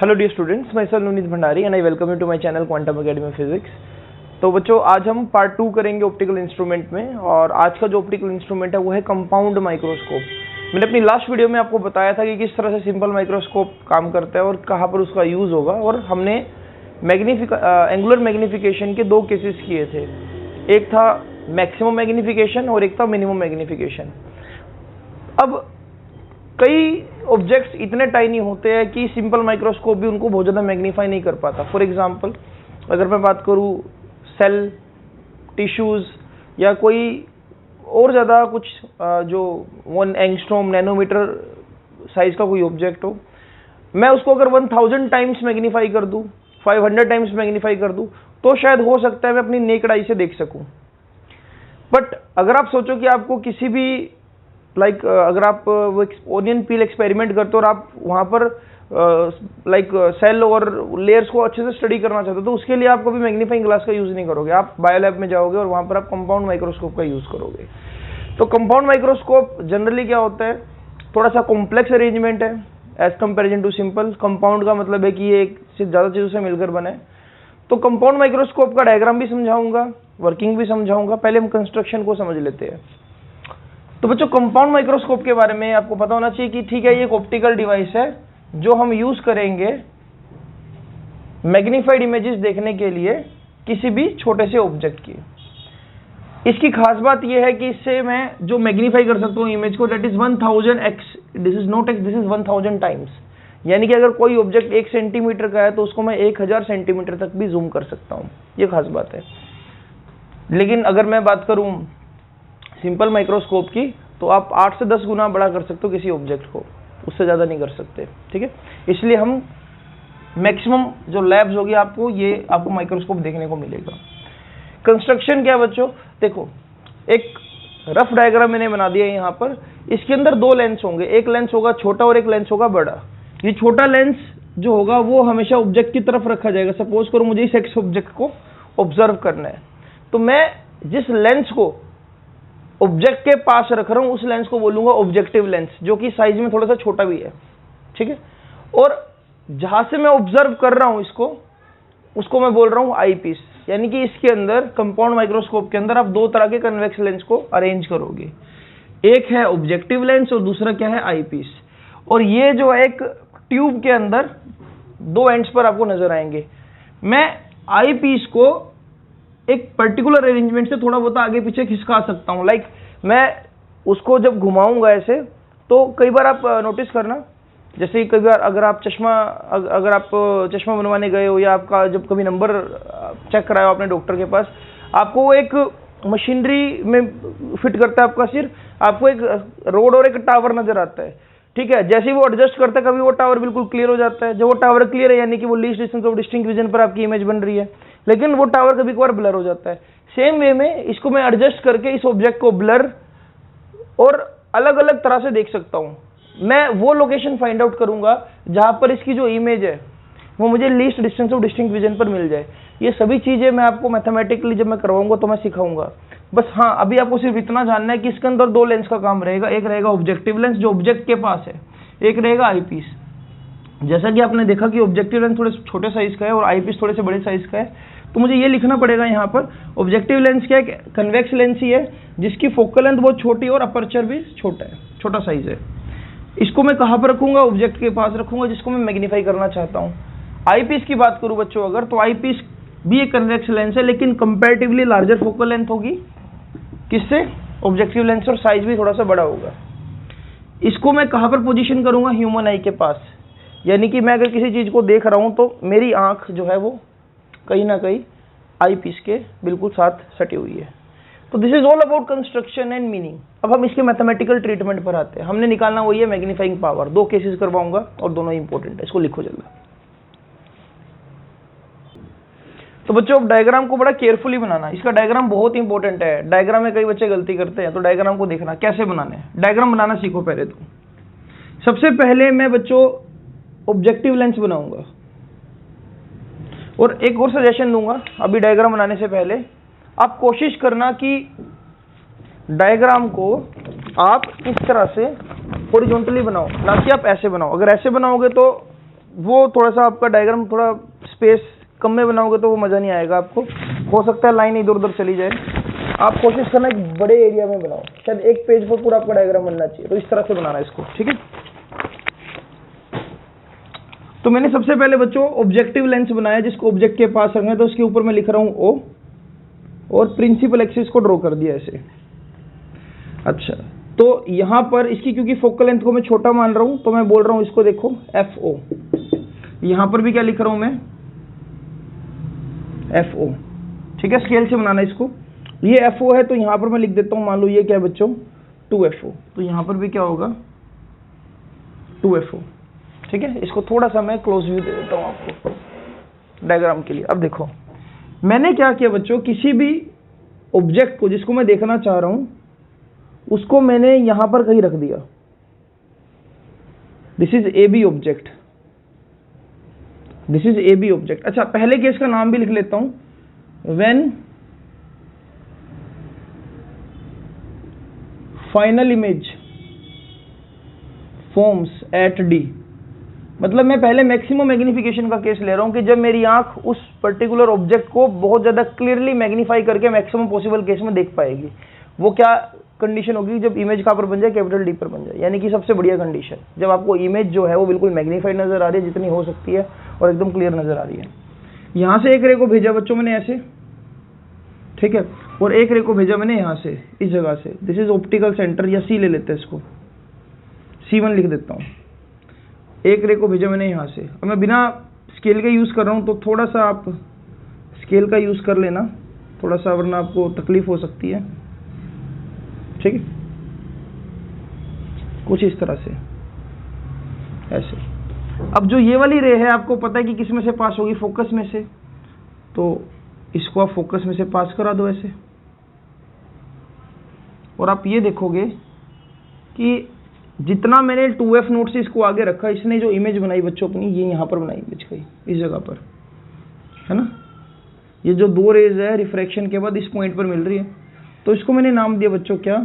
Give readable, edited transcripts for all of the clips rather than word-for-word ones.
Hello dear students, my self Navneet Bhandari and I welcome you to my channel Quantum Academy physics. तो बच्चों, आज हम part 2 करेंगे optical instrument में, और आज का जो ऑप्टिकल इंस्ट्रूमेंट है वो है कंपाउंड माइक्रोस्कोप। मैंने अपनी लास्ट वीडियो में आपको बताया था कि किस तरह से सिंपल माइक्रोस्कोप काम करता है और कहाँ पर उसका यूज होगा, और हमने एंगुलर मैग्निफिकेशन के दो केसेस किए थे। एक था मैक्सिमम मैग्निफिकेशन और एक था मिनिमम मैग्निफिकेशन। अब कई ऑब्जेक्ट्स इतने टाइनी होते हैं कि सिंपल माइक्रोस्कोप भी उनको बहुत ज़्यादा मैग्नीफाई नहीं कर पाता। फॉर एग्जांपल, अगर मैं बात करूँ सेल, टिश्यूज़ या कोई और ज़्यादा कुछ जो 1 एंगस्ट्रॉम नैनोमीटर साइज़ का कोई ऑब्जेक्ट हो, मैं उसको अगर 1000 टाइम्स मैग्नीफाई कर दूँ, 500 टाइम्स मैग्नीफाई कर दूँ, तो शायद हो सकता है मैं अपनी नेकेड आई से देख सकूँ। बट अगर आप सोचो कि आपको किसी भी अगर आप वो ओनियन पील एक्सपेरिमेंट करते हो और आप वहाँ पर सेल और लेयर्स को अच्छे से स्टडी करना चाहते हो, तो उसके लिए आप कभी मैग्नीफाइंग ग्लास का यूज़ नहीं करोगे। आप बायोलैब में जाओगे और वहाँ पर आप कंपाउंड माइक्रोस्कोप का यूज़ करोगे। तो कंपाउंड माइक्रोस्कोप जनरली क्या होता है, थोड़ा सा कॉम्प्लेक्स अरेंजमेंट है as comparison to simple. Compound का मतलब है कि ये एक से ज़्यादा चीज़ों से मिलकर बना है। तो कंपाउंड माइक्रोस्कोप का डायग्राम भी समझाऊंगा, वर्किंग भी समझाऊंगा। पहले हम कंस्ट्रक्शन को समझ लेते हैं। तो बच्चों, कंपाउंड माइक्रोस्कोप के बारे में आपको पता होना चाहिए कि ठीक है, ये एक ऑप्टिकल डिवाइस है जो हम यूज करेंगे मैग्नीफाइड इमेजेस देखने के लिए किसी भी छोटे से ऑब्जेक्ट की। इसकी खास बात यह है कि इससे मैं जो मैग्नीफाई कर सकता हूँ इमेज को, that is 1000x, this is not x, this is 1000 times. यानी कि अगर कोई ऑब्जेक्ट 1 सेंटीमीटर का है तो उसको मैं 1000 सेंटीमीटर तक भी जूम कर सकता हूँ। ये खास बात है। लेकिन अगर मैं बात करूँ सिंपल माइक्रोस्कोप की, तो आप 8 से 10 गुना बड़ा कर सकते हो किसी ऑब्जेक्ट को, उससे ज़्यादा नहीं कर सकते। ठीक है, इसलिए हम मैक्सिमम जो लैब्स होगी आपको माइक्रोस्कोप देखने को मिलेगा। कंस्ट्रक्शन क्या बच्चों, देखो एक रफ डायग्राम मैंने बना दिया है यहाँ पर। इसके अंदर 2 लेंस होंगे, एक लेंस होगा छोटा और एक लेंस होगा बड़ा। ये छोटा लेंस जो होगा वो हमेशा ऑब्जेक्ट की तरफ रखा जाएगा। सपोज करो मुझे इस एक्स ऑब्जेक्ट को ऑब्जर्व करना है, तो मैं जिस लेंस को ऑब्जेक्ट के पास रख रहा हूं उस लेंस को बोलूंगा ऑब्जेक्टिव लेंस, जो कि साइज में थोड़ा सा छोटा भी है। ठीक है, और जहां से मैं ऑब्जर्व कर रहा हूं उसको मैं बोल रहा हूं आई पीस। यानी कि इसके अंदर कंपाउंड माइक्रोस्कोप के अंदर आप 2 तरह के कन्वेक्स लेंस को अरेंज करोगे। एक है ऑब्जेक्टिव लेंस और दूसरा क्या है, आई पीस। और ये जो है एक ट्यूब के अंदर 2 एंड्स पर आपको नजर आएंगे। मैं आई पीस को एक पर्टिकुलर अरेंजमेंट से थोड़ा बहुत आगे पीछे खिसका सकता हूँ। मैं उसको जब घुमाऊंगा ऐसे, तो कई बार आप नोटिस करना, जैसे कई बार अगर आप चश्मा बनवाने गए हो, या आपका जब कभी नंबर चेक कराया हो अपने डॉक्टर के पास, आपको वो एक मशीनरी में फिट करता है आपका सिर, आपको एक रोड और एक टावर नजर आता है। ठीक है, जैसे ही वो एडजस्ट करता है, कभी वो टावर बिल्कुल क्लियर हो जाता है। जब वो टावर क्लियर है, यानी कि वो least distance of distinct vision पर आपकी इमेज बन रही है। लेकिन वो टावर कभी कभार ब्लर हो जाता है। सेम वे में इसको मैं एडजस्ट करके इस ऑब्जेक्ट को ब्लर और अलग अलग तरह से देख सकता हूं। मैं वो लोकेशन फाइंड आउट करूंगा जहां पर इसकी जो इमेज है वो मुझे least distance of distinct vision पर मिल जाए। ये सभी चीजें मैं आपको मैथमेटिकली जब मैं करवाऊंगा तो मैं सिखाऊंगा। बस हाँ, अभी आपको सिर्फ इतना जानना है कि इसके अंदर 2 लेंस का काम रहेगा। एक रहेगा ऑब्जेक्टिव लेंस जो ऑब्जेक्ट के पास है, एक रहेगा आई पीस। जैसा कि आपने देखा कि ऑब्जेक्टिव लेंस थोड़े छोटे साइज का है और आई पीस थोड़े से बड़े साइज का है, तो मुझे ये लिखना पड़ेगा यहाँ पर, ऑब्जेक्टिव लेंस क्या है, कन्वेक्स लेंस ही है जिसकी फोकल लेंथ बहुत छोटी और अपर्चर भी छोटा है, छोटा साइज है। इसको मैं कहाँ पर रखूंगा, ऑब्जेक्ट के पास रखूंगा जिसको मैं मैग्नीफाई करना चाहता हूँ। आई पीस की बात करूँ बच्चों अगर, तो आई पीस भी एक कन्वेक्स लेंस है, लेकिन कंपैरेटिवली लार्जर फोकल लेंथ होगी किससे, ऑब्जेक्टिव लेंस, और साइज भी थोड़ा सा बड़ा होगा। इसको मैं कहाँ पर पोजीशन करूंगा, ह्यूमन आई के पास। यानी कि मैं अगर किसी चीज को देख रहा हूं तो मेरी आंख जो है वो कहीं ना कहीं आई पीस के बिल्कुल साथ सटी हुई है। तो this is all about construction and meaning. अब हम इसके मैथमेटिकल ट्रीटमेंट पर आते हैं। हमने निकालना वही है मैग्नीफाइंग पावर। 2 केसेस करवाऊंगा और दोनों इंपॉर्टेंट है, इसको लिखो जल्दी। तो बच्चों, अब डायग्राम को बड़ा केयरफुली बनाना। इसका डायग्राम बहुत इंपॉर्टेंट है। डायग्राम में कई बच्चे गलती करते हैं, तो डायग्राम को देखना कैसे बनाना है। डायग्राम बनाना सीखो पहले तो। सबसे पहले मैं बच्चों ऑब्जेक्टिव लेंस बनाऊंगा, और एक और सजेशन दूंगा अभी डायग्राम बनाने से पहले, आप कोशिश करना कि डायग्राम को आप इस तरह से हॉरिजॉन्टली बनाओ, ना कि आप ऐसे बनाओ। अगर ऐसे बनाओगे तो वो थोड़ा सा आपका डायग्राम थोड़ा स्पेस कम में बनाओगे तो वो मज़ा नहीं आएगा आपको। हो सकता है लाइन इधर उधर चली जाए। आप कोशिश करना एक बड़े एरिया में बनाओ, शायद एक पेज पर पूरा आपका डायग्राम बनना चाहिए, तो इस तरह से बनाना है इसको, ठीक है। तो मैंने सबसे पहले बच्चों ऑब्जेक्टिव लेंस बनाया जिसको ऑब्जेक्ट के पास रखना है, तो उसके ऊपर मैं लिख रहा हूँ O और प्रिंसिपल एक्सिस को ड्रॉ कर दिया ऐसे। अच्छा, तो यहाँ पर इसकी क्योंकि फोकल लेंथ को मैं छोटा मान रहा हूँ तो मैं बोल रहा हूँ इसको देखो FO। यहाँ पर भी क्या लिख रहा हूँ मैं FO, ठीक है। स्केल से बनाना इसको, ये FO है तो यहाँ पर मैं लिख देता हूँ, मान लो ये क्या है बच्चों 2FO, तो यहाँ पर भी क्या होगा 2FO, ठीक है। इसको थोड़ा सा मैं क्लोज व्यू दे देता हूँ आपको डायग्राम के लिए। अब देखो मैंने क्या किया बच्चों, किसी भी ऑब्जेक्ट को जिसको मैं देखना चाह रहा हूँ उसको मैंने यहां पर कहीं रख दिया। This is AB object, this is AB object. अच्छा, पहले केस का नाम भी लिख लेता हूं, when final image forms at D, मतलब मैं पहले मैक्सिमम मैग्निफिकेशन का केस ले रहा हूं कि जब मेरी आंख उस पर्टिकुलर ऑब्जेक्ट को बहुत ज्यादा क्लियरली मैग्नीफाई करके मैक्सिमम पॉसिबल केस में देख पाएगी। वो क्या कंडीशन होगी, जब इमेज कहां पर बन जाए, कैपिटल D पर बन जाए, यानी कि सबसे बढ़िया कंडीशन जब आपको इमेज जो है वो बिल्कुल मैग्नीफाइड नजर आ रही है जितनी हो सकती है और एकदम क्लियर नजर आ रही है। यहां से एक रे को भेजा बच्चों मैंने ऐसे, ठीक है, और एक रे को भेजा मैंने यहां से इस जगह से। दिस इज ऑप्टिकल सेंटर, या C ले लेते हैं इसको, C1 लिख देता हूं। एक रे को भेजा मैंने यहां से। अब मैं बिना स्केल के यूज कर रहा हूं तो थोड़ा सा आप स्केल का यूज कर लेना थोड़ा सा, वरना आपको तकलीफ हो सकती है, ठीक है। कुछ इस तरह से ऐसे। अब जो ये वाली रे है आपको पता है कि किस में से पास होगी, फोकस में से, तो इसको आप फोकस में से पास करा दो ऐसे। और आप ये देखोगे कि जितना मैंने 2F नोट से इसको आगे रखा, इसने जो इमेज बनाई बच्चों अपनी, ये यहाँ पर बनाई इमेज कहीं इस जगह पर, है ना। ये जो दो रेज है रिफ्रैक्शन के बाद इस पॉइंट पर मिल रही है, तो इसको मैंने नाम दिया बच्चों क्या,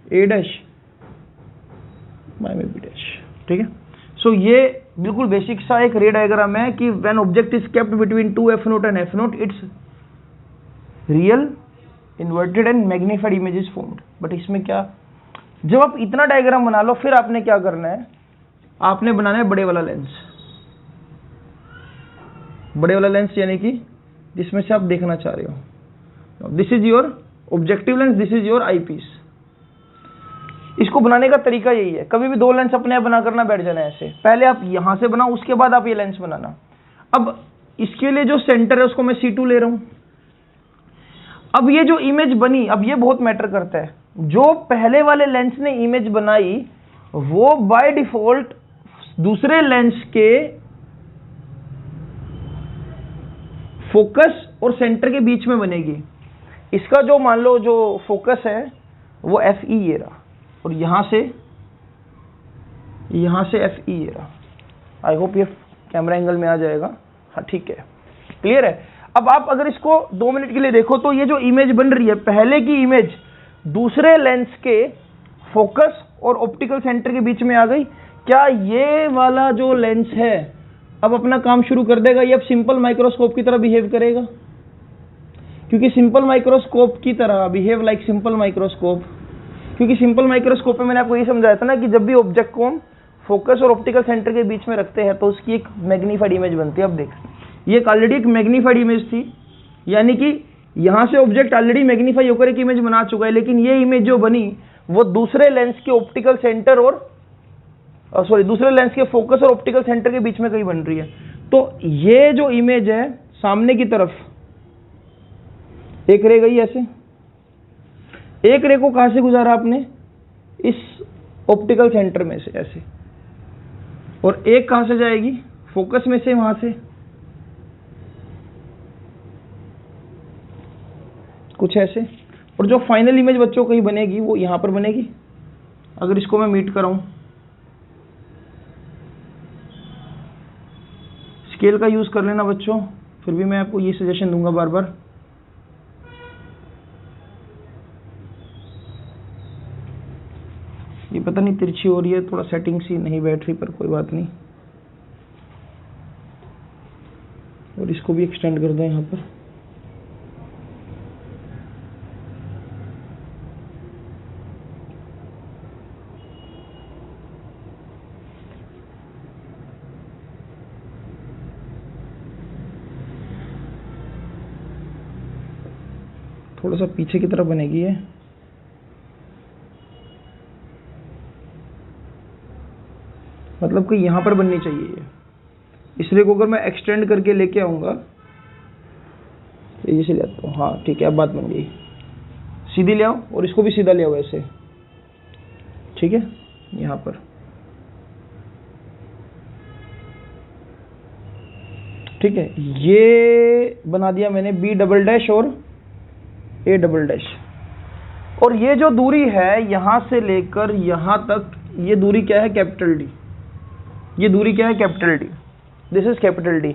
A' बाय में B', ठीक है। सो ये बिल्कुल बेसिक सा एक रे डायग्राम है कि when object is kept between 2F note and F note, it's real inverted and magnified image is formed. But इसमें क्या, जब आप इतना डायग्राम बना लो फिर आपने क्या करना है, आपने बनाना है बड़े वाला लेंस। बड़े वाला लेंस यानी कि जिसमें से आप देखना चाह रहे हो। This is your objective lens, this is your eyepiece. इसको बनाने का तरीका यही है, कभी भी दो लेंस अपने आप बना करना बैठ जाना है ऐसे। पहले आप यहां से बनाओ, उसके बाद आप ये लेंस बनाना। अब इसके लिए जो सेंटर है उसको मैं C2 ले रहा हूं। अब ये जो इमेज बनी, अब ये बहुत मैटर करता है, जो पहले वाले लेंस ने इमेज बनाई वो बाय डिफॉल्ट दूसरे लेंस के फोकस और सेंटर के बीच में बनेगी। इसका जो मान लो जो फोकस है वो FE ये रहा, और यहां से FE ये रहा। आई होप ये कैमरा एंगल में आ जाएगा, हाँ ठीक है, क्लियर है। अब आप अगर इसको 2 मिनट के लिए देखो तो ये जो इमेज बन रही है, पहले की इमेज दूसरे लेंस के फोकस और ऑप्टिकल सेंटर के बीच में आ गई। क्या ये वाला जो लेंस है अब अपना काम शुरू कर देगा, ये अब सिंपल माइक्रोस्कोप की तरह बिहेव करेगा? क्योंकि सिंपल माइक्रोस्कोप की तरह बिहेव लाइक सिंपल माइक्रोस्कोप, क्योंकि सिंपल माइक्रोस्कोप में मैंने आपको ये समझाया था ना कि जब भी ऑब्जेक्ट को हम फोकस और ऑप्टिकल सेंटर के बीच में रखते हैं तो उसकी एक मैग्नीफाइड इमेज बनती है। अब देख, ये ऑलरेडी एक मैग्नीफाइड इमेज थी, यानी कि यहां से ऑब्जेक्ट ऑलरेडी मैग्नीफाई होकर एक इमेज बना चुका है, लेकिन ये इमेज जो बनी वो दूसरे लेंस के ऑप्टिकल सेंटर और दूसरे लेंस के फोकस और ऑप्टिकल सेंटर के बीच में कहीं बन रही है। तो ये जो इमेज है सामने की तरफ एक रे गई ऐसे, एक रे को कहां से गुजारा आपने, इस ऑप्टिकल सेंटर में से ऐसे, और एक कहां से जाएगी, फोकस में से वहां से, कुछ ऐसे। और जो फाइनल इमेज बच्चों कहीं बनेगी वो यहां पर बनेगी। अगर इसको मैं मीट कराऊं, स्केल का यूज कर लेना बच्चों, फिर भी मैं आपको ये सजेशन दूंगा बार बार। ये पता नहीं तिरछी हो रही है, थोड़ा सेटिंग सी नहीं बैठ रही, पर कोई बात नहीं। और इसको भी एक्सटेंड कर दो यहाँ पर। थोड़ा सा पीछे की तरफ बनेगी ये, मतलब कि यहाँ पर बननी चाहिए ये, इसलिए को अगर मैं एक्सटेंड करके लेके आऊँगा, तेजी से ले आता हूँ, हाँ ठीक है, अब बात बन गई। सीधी ले आओ और इसको भी सीधा ले आओ ऐसे, ठीक है, यहाँ पर, ठीक है। ये बना दिया मैंने बी डबल डैश और ए डबल डैश, और ये जो दूरी है यहाँ से लेकर यहाँ तक, ये दूरी क्या है, कैपिटल डी। ये दूरी क्या है, capital D. This is capital D.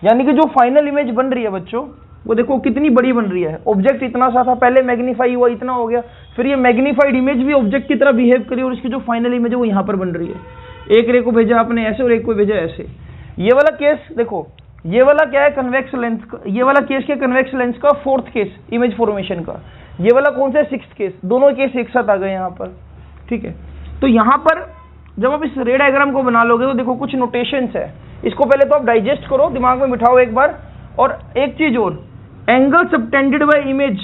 यानी कि जो फाइनल इमेज बन रही है बच्चों, वो देखो कितनी बड़ी बन रही है। ऑब्जेक्ट इतना सा था, पहले मैग्नीफाई हुआ, इतना हो गया, फिर ये मैग्नीफाइड इमेज भी ऑब्जेक्ट की तरह बिहेव करी, और इसकी जो फाइनल इमेज है वो यहाँ पर बन रही है। एक रे को भेजा आपने ऐसे और एक को भेजा ऐसे। ये वाला केस देखो, ये वाला क्या है, कन्वेक्स लेंस का, ये वाला केस क्या, कन्वेक्स लेंस का फोर्थ केस इमेज फॉर्मेशन का। ये वाला कौन सा है, सिक्स्थ केस। दोनों केस एक साथ आ गए यहाँ पर, ठीक है। तो यहाँ पर जब आप इस रे डायग्राम को बना लोगे तो देखो कुछ नोटेशंस है, इसको पहले तो आप डाइजेस्ट करो, दिमाग में बिठाओ एक बार। और एक चीज और, एंगल सबटेंडेड बाय इमेज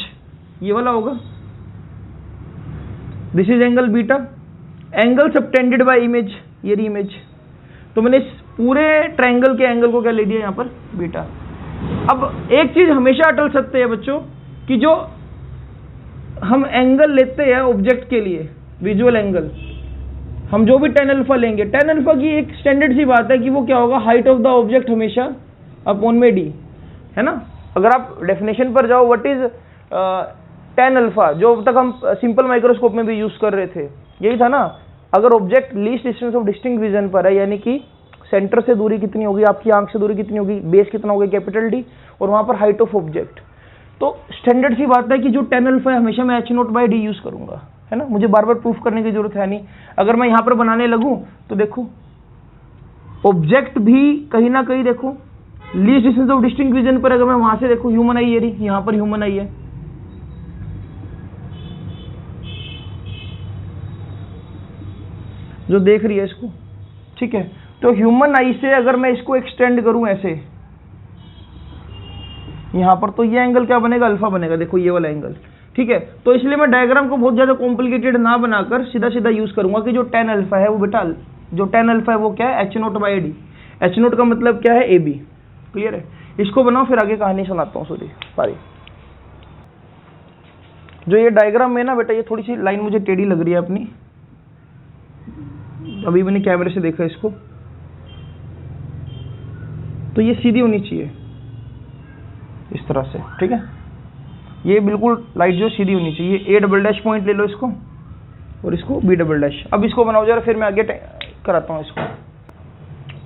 ये वाला होगा, this is angle beta, angle subtended bye image ये रही इमेज। तो मैंने इस पूरे ट्रायंगल के एंगल को क्या ले दिया यहाँ पर, बीटा। अब एक चीज हमेशा अटल सत्य है बच्चों, कि जो हम एंगल लेते हैं ऑब्जेक्ट के लिए, विजुअल एंगल, हम जो भी tan अल्फा लेंगे, tan अल्फा की एक स्टैंडर्ड सी बात है कि वो क्या होगा, हाइट ऑफ द ऑब्जेक्ट हमेशा अपॉन में डी, है ना। अगर आप डेफिनेशन पर जाओ, व्हाट इज tan अल्फा, जो अब तक हम सिंपल माइक्रोस्कोप में भी यूज कर रहे थे, यही था ना। अगर object least distance of distinct vision पर है, यानी कि सेंटर से दूरी कितनी होगी, आपकी आंख से दूरी कितनी होगी, बेस कितना होगा, कैपिटल डी, और वहां पर हाइट ऑफ ऑब्जेक्ट। तो स्टैंडर्ड सी बात है कि जो tan अल्फा है हमेशा मैं h0/d यूज करूंगा, है ना। मुझे बार बार प्रूफ करने की जरूरत है नहीं। अगर मैं यहां पर बनाने लगूं तो देखो ऑब्जेक्ट भी कहीं ना कहीं देखो least distance of distinct vision पर, अगर मैं वहां से देखो ह्यूमन आई ये रही, यहां पर ह्यूमन आई है, जो देख रही है इसको, ठीक है। तो ह्यूमन आई से अगर मैं इसको एक्सटेंड करूं ऐसे यहां पर, तो ये एंगल क्या बनेगा, अल्फा बनेगा, देखो ये वाला एंगल, ठीक है। तो इसलिए मैं डायग्राम को बहुत ज्यादा कॉम्प्लिकेटेड ना बनाकर सीधा सीधा यूज करूंगा कि जो tan अल्फा है वो बेटा, जो tan अल्फा है वो क्या है, h0/d। h0 का मतलब क्या है, ab, क्लियर है। इसको बनाओ, फिर आगे कहानी सुनाता हूँ। सॉरी, जो ये डायग्राम में ना बेटा, ये थोड़ी सी लाइन मुझे टेढ़ी लग रही है अपनी, अभी मैंने कैमरे से देखा इसको, तो ये सीधी होनी चाहिए इस तरह से, ठीक है। ये बिल्कुल लाइट जो सीधी होनी चाहिए। ए डबल डैश पॉइंट ले लो इसको, और इसको बी डबल डैश। अब इसको बनाओ जरा, फिर मैं आगे कराता हूँ इसको।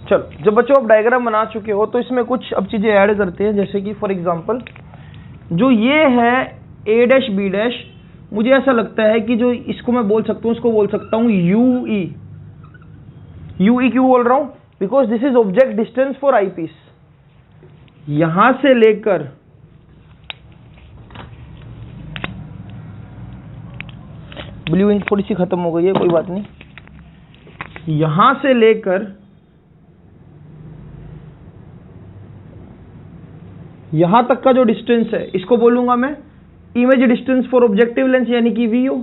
चलो, जब बच्चों आप डायग्राम बना चुके हो तो इसमें कुछ अब चीजें ऐड करते हैं, जैसे कि फॉर एग्जांपल जो ये है ए डैश बी डैश, मुझे ऐसा लगता है कि जो इसको मैं बोल सकता हूँ, इसको बोल सकता हूँ यूई। यूई क्यों बोल रहा हूं, because this is object distance for eyepiece. यहां से लेकर ब्लू इंक थोड़ी सी खत्म हो गई है, कोई बात नहीं, यहां से लेकर यहां तक का जो डिस्टेंस है, इसको बोलूंगा मैं image distance for objective lens, यानी कि वीओ।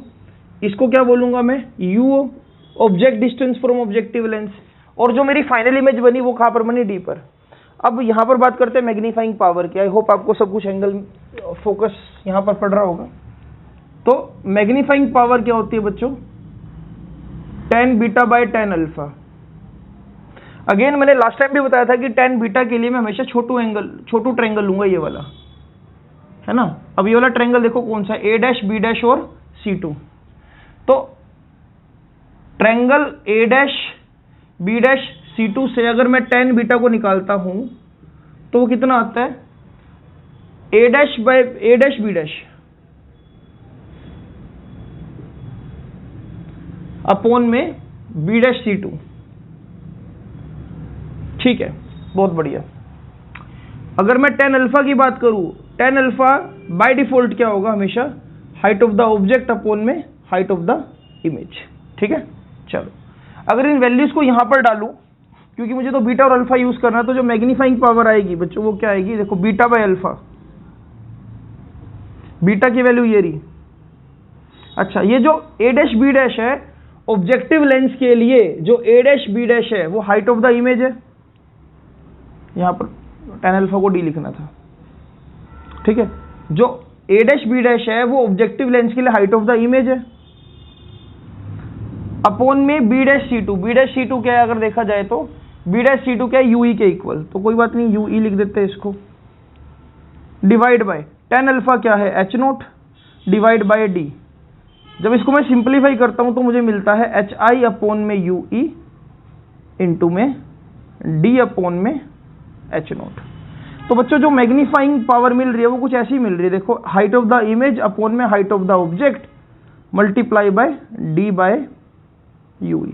इसको क्या बोलूंगा मैं, यूओ, object distance from objective lens. और जो मेरी फाइनल इमेज बनी वो कहां पर बनी, डी पर। अब यहां पर बात करते हैं मैग्नीफाइंग पावर की। आई होप आपको सब कुछ एंगल फोकस यहां पर पड़ रहा होगा। तो मैग्नीफाइंग पावर क्या होती है बच्चों, tan beta by tan alpha. Again मैंने लास्ट टाइम भी बताया था कि tan बीटा के लिए मैं हमेशा छोटू ट्रायंगल लूंगा, ये वाला, है ना। अब ये वाला ट्रायंगल देखो कौन सा है, ए डैश बी डैश और C2। तो triangle A dash B dash C2 से अगर मैं tan बीटा को निकालता हूं तो वो कितना आता है, a dash by a dash B dash upon में बी डैश C2, ठीक है, बहुत बढ़िया। अगर मैं tan अल्फा की बात करूं, tan अल्फा बाय डिफॉल्ट क्या होगा, हमेशा height of the object upon में हाइट ऑफ द इमेज। ठीक है, चलो अगर इन वैल्यूज को यहां पर डालूं, क्योंकि मुझे तो बीटा और अल्फा यूज करना है, तो जो मैग्नीफाइंग पावर आएगी बच्चों वो क्या आएगी, देखो बीटा बाय अल्फा, बीटा की वैल्यू ये रही। अच्छा, ये जो a डैश b डैश है ऑब्जेक्टिव लेंस के लिए, जो a डैश b डैश है वो हाइट ऑफ द इमेज है। यहां पर tan अल्फा को d लिखना था। ठीक है, जो a डैश b डैश है वो ऑब्जेक्टिव लेंस के लिए हाइट ऑफ द इमेज है, अपॉन में b dash c2। b dash c2 क्या है, अगर देखा जाए तो b डैश c2 क्या है, ue के इक्वल, तो कोई बात नहीं ue लिख देते हैं इसको, डिवाइड बाय tan अल्फा क्या है, h0 डिवाइड बाय d। जब इसको मैं सिंप्लीफाई करता हूं तो मुझे मिलता है hi अपॉन में ue इंटू में d अपॉन में h0। तो बच्चों जो मैग्नीफाइंग पावर मिल रही है वो कुछ ऐसी मिल रही है, देखो height of the image upon में height of the object multiply by d by ue।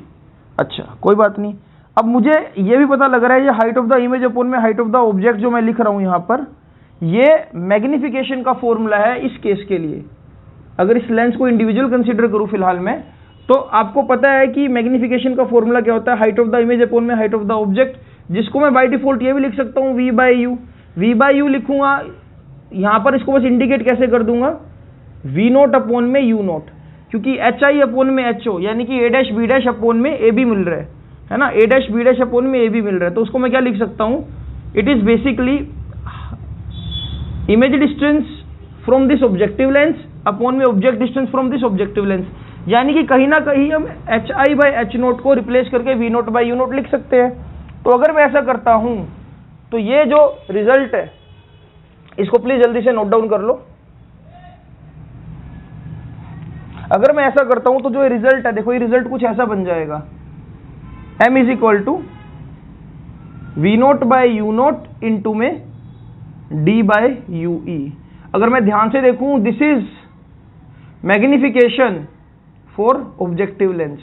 अच्छा कोई बात नहीं, अब मुझे ये भी पता लग रहा है ये height of the image upon में हाइट ऑफ द ऑब्जेक्ट जो मैं लिख रहा हूं यहां पर, ये मैग्निफिकेशन का फॉर्मूला है इस केस के लिए। अगर इस लेंस को इंडिविजुअल कंसीडर करूं फिलहाल में, तो आपको पता है कि मैग्निफिकेशन का फॉर्मूला क्या होता है, height of the image upon में हाइट ऑफ द ऑब्जेक्ट, जिसको मैं बाय डिफॉल्ट ये भी लिख सकता हूं v by u. v by u लिखूंगा, यहां पर इसको बस इंडिकेट कैसे कर दूंगा, v नोट अपॉन में u नोट, क्योंकि hi अपॉन में ho, यानी कि a dash b dash upon में a b मिल रहा है ना, a dash b dash upon में a b मिल रहा है। तो उसको मैं क्या लिख सकता हूं, it is basically image distance from this objective lens upon में object distance from this objective lens, यानी कि कहीं ना कहीं हम hi बाय h नोट को रिप्लेस करके v nought by u nought लिख सकते हैं। तो अगर मैं ऐसा करता हूं तो ये जो रिजल्ट है इसको प्लीज जल्दी से नोट डाउन कर लो। अगर मैं ऐसा करता हूं तो जो रिजल्ट है, देखो ये रिजल्ट कुछ ऐसा बन जाएगा, m is equal to v nought by u nought into में d बाय ue। अगर मैं ध्यान से देखूं, this is magnification for objective lens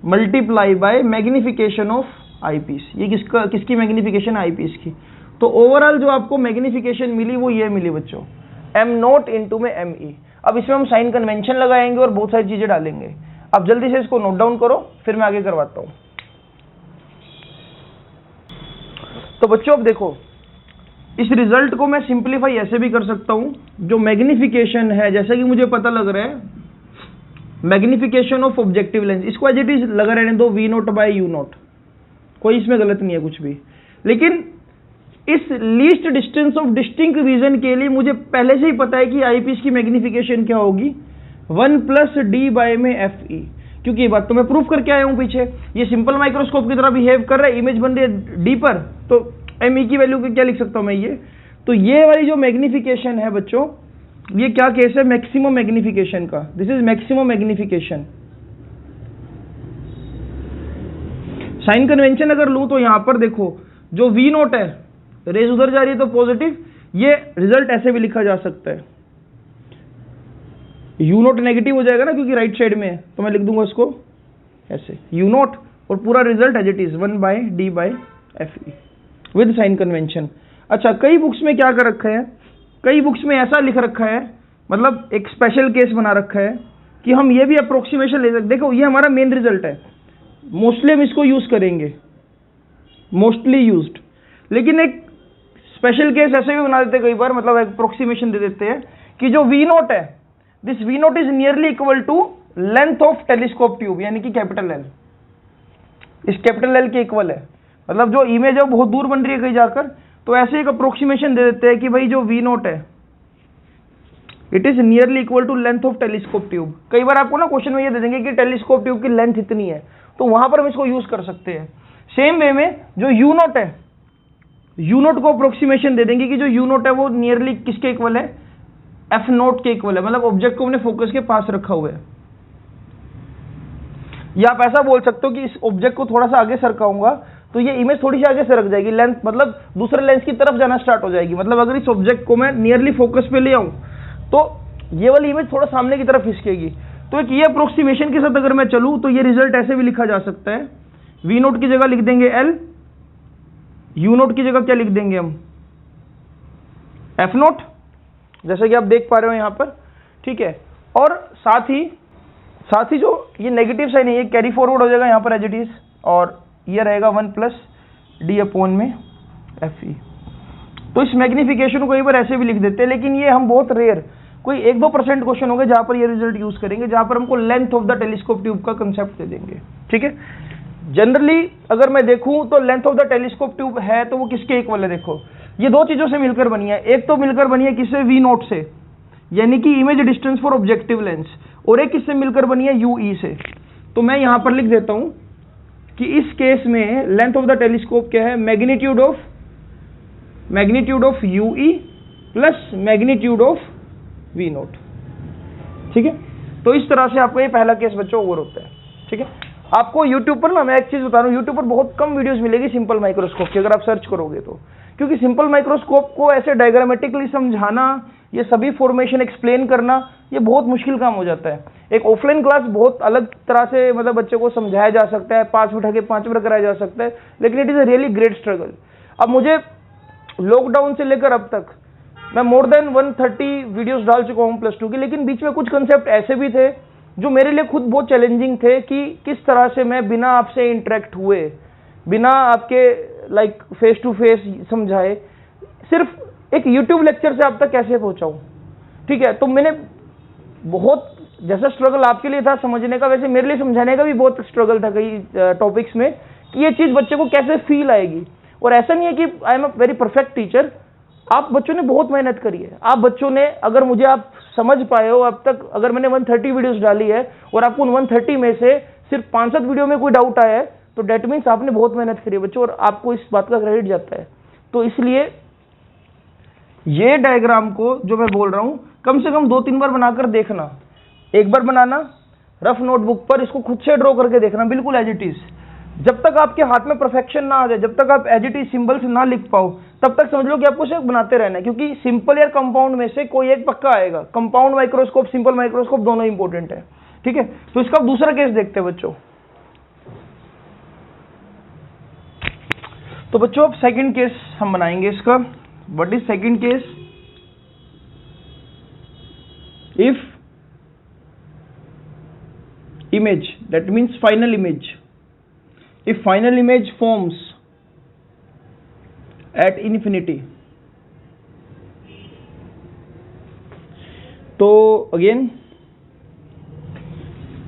multiply by magnification of eyepiece. ये किसकी मैग्निफिकेशन, आईपीस की। तो ओवरऑल जो आपको मैग्निफिकेशन मिली वो ये मिली बच्चों, m नोट इंटू में me। अब इसमें हम साइन कन्वेंशन लगाएंगे और बहुत सारी चीजें डालेंगे। अब जल्दी से इसको नोट डाउन करो, फिर मैं आगे करवाता हूं। तो बच्चों अब देखो, इस रिजल्ट को मैं सिंप्लीफाई ऐसे भी कर सकता हूं, जो मैग्निफिकेशन है, जैसा कि मुझे पता लग रहा है मैग्निफिकेशन ऑफ ऑब्जेक्टिव लेंस, इसको एज इट इज लगा रहने दो v nought by u nought, कोई इसमें गलत नहीं है कुछ भी। लेकिन इस least distance of distinct region के लिए मुझे पहले से ही पता है कि आईपीस की मैग्निफिकेशन क्या होगी, 1 प्लस डी बाय में एफ ई, क्योंकि ये बात तो मैं प्रूफ करके आया हूं पीछे। ये सिंपल माइक्रोस्कोप की तरह बिहेव कर रहा है, इमेज बन रही है डी पर, तो एम ई की वैल्यू को क्या लिख सकता हूं मैं, ये। तो ये वाली जो मैग्निफिकेशन है बच्चों, ये क्या केस है, मैक्सिमम मैग्निफिकेशन का। This is maximum magnification. Sign convention अगर लूं तो यहां पर देखो, जो वी नोट है, रेज उधर जा रही है तो पॉजिटिव, ये रिजल्ट ऐसे भी लिखा जा सकता है, यू नोट नेगेटिव हो जाएगा ना क्योंकि राइट साइड में है, तो मैं लिख दूंगा इसको ऐसे यू नोट, और पूरा result as it is 1 by d by f e with sign convention. अच्छा, कई बुक्स में क्या कर रखा है, कई बुक्स में ऐसा लिख रखा है, मतलब एक स्पेशल केस बना रखा है कि हम ये भी अप्रोक्सीमेशन ले सकते। देखो ये हमारा मेन रिजल्ट है, मोस्टली हम इसको यूज करेंगे, मोस्टली यूज्ड। लेकिन एक स्पेशल केस ऐसे भी बना देते कई बार, मतलब अप्रोक्सीमेशन दे देते हैं कि जो वी नोट है, this v nought is nearly equal to length of telescope tube, यानी कि कैपिटल एल, इस कैपिटल एल के इक्वल है। मतलब जो इमेज है बहुत दूर बन रही है कहीं जाकर, तो ऐसे एक अप्रोक्सीमेशन दे देते हैं कि भाई जो वी नोट है it is nearly equal to length of telescope tube. कई बार आपको ना क्वेश्चन में ये दे देंगे कि टेलीस्कोप ट्यूब की लेंथ इतनी है, तो वहां पर हम इसको यूज कर सकते हैं। सेम वे में जो यू नोट है, यू नोट को अप्रोक्सीमेशन दे देंगे कि जो यू नोट है वो नियरली किसके इक्वल है, एफ नोट के इक्वल है, मतलब ऑब्जेक्ट को हमने फोकस के पास रखा हुआ है। या आप ऐसा बोल सकते हो कि इस ऑब्जेक्ट को थोड़ा सा आगे सरकाऊंगा तो ये इमेज थोड़ी सी आगे सरक जाएगी, लेंथ मतलब दूसरे लेंस की तरफ जाना स्टार्ट हो जाएगी। मतलब अगर इस ऑब्जेक्ट को मैं नियरली फोकस पे ले आऊं तो ये वाली इमेज थोड़ा सामने की तरफ खिसकेगी। तो एक ये अप्रोक्सीमेशन के साथ अगर मैं चलूं तो ये रिजल्ट ऐसे भी लिखा जा सकता है, वी नोट की जगह लिख देंगे एल, यू नोट की जगह क्या लिख देंगे हम, एफ नोट, जैसे कि आप देख पा रहे हो यहाँ पर, ठीक है। और साथ ही जो ये नेगेटिव साइन है ये कैरी फॉरवर्ड हो जाएगा यहाँ पर एज इट इज, और ये रहेगा 1 प्लस डी अपॉन में एफ ई। तो इस मैग्निफिकेशन को एक बार ऐसे भी लिख देते हैं, लेकिन ये हम बहुत रेयर, कोई 1-2% क्वेश्चन होंगे जहां पर ये रिजल्ट यूज करेंगे, जहां पर हमको length of the telescope tube का कंसेप्ट दे देंगे, ठीक है। जनरली अगर मैं देखूं तो length of the telescope tube है तो वो किसके इक्वल है, देखो ये दो चीजों से मिलकर बनी है। एक तो मिलकर बनी है किससे, वी नोट से, यानी कि image distance for objective lens, और एक किससे मिलकर बनी है, यू ई से। तो मैं यहां पर लिख देता हूं कि इस केस में लेंथ ऑफ द टेलीस्कोप क्या है, magnitude of u e plus magnitude of v nought, ठीक है। तो इस तरह से आपको ये पहला केस बच्चों ओवर होता है, ठीक है। आपको YouTube पर ना, मैं एक चीज बता रहा हूँ, YouTube पर बहुत कम वीडियोस मिलेगी सिंपल माइक्रोस्कोप की, अगर आप सर्च करोगे तो, क्योंकि सिंपल माइक्रोस्कोप को ऐसे डायग्रामेटिकली समझाना, ये सभी फॉर्मेशन एक्सप्लेन करना, ये बहुत मुश्किल काम हो जाता है। एक ऑफलाइन क्लास बहुत अलग तरह से मतलब बच्चे को समझाया जा सकता है, 5 मिनट के 5 मिनट कराया जा सकता है, लेकिन it is a really great struggle. अब मुझे लॉकडाउन से लेकर अब तक मैं मोर देन 130 वीडियोस डाल चुका हूँ +2 की, लेकिन बीच में कुछ कंसेप्ट ऐसे भी थे जो मेरे लिए खुद बहुत चैलेंजिंग थे कि किस तरह से मैं बिना आपसे इंटरेक्ट हुए, बिना आपके लाइक फेस टू फेस समझाए, सिर्फ एक YouTube लेक्चर से आप तक कैसे पहुंचाऊं, ठीक है। तो मैंने बहुत, जैसा स्ट्रगल आपके लिए था समझने का, वैसे मेरे लिए समझाने का भी बहुत स्ट्रगल था कई टॉपिक्स में, कि ये चीज़ बच्चे को कैसे फील आएगी। और ऐसा नहीं है कि I am a very perfect teacher, आप बच्चों ने बहुत मेहनत करी है। आप बच्चों ने, अगर मुझे आप समझ पाए हो अब तक, अगर मैंने 130 वीडियोस डाली है और आपको उन 130 में से सिर्फ 5-7 वीडियो में कोई डाउट आया है, तो डेट मीन्स आपने बहुत मेहनत करी है बच्चों, और आपको इस बात का क्रेडिट जाता है। तो इसलिए ये डायग्राम को जो मैं बोल रहा हूं, कम से कम 2-3 बार बनाकर देखना। एक बार बनाना रफ नोटबुक पर, इसको खुद से ड्रॉ करके देखना बिल्कुल एज इट इज। जब तक आपके हाथ में परफेक्शन ना आ जाए, जब तक आप एज इट इज सिंबल्स ना लिख पाओ, तब तक समझ लो कि आपको सिर्फ बनाते रहना है, क्योंकि सिंपल या कंपाउंड में से कोई एक पक्का आएगा। कंपाउंड माइक्रोस्कोप, सिंपल माइक्रोस्कोप दोनों इंपॉर्टेंट है, ठीक है। तो इसका दूसरा केस देखते हैं बच्चों। तो बच्चों अब सेकंड केस हम बनाएंगे इसका। What is second case? If image, that means final image, if final image forms at infinity, तो अगेन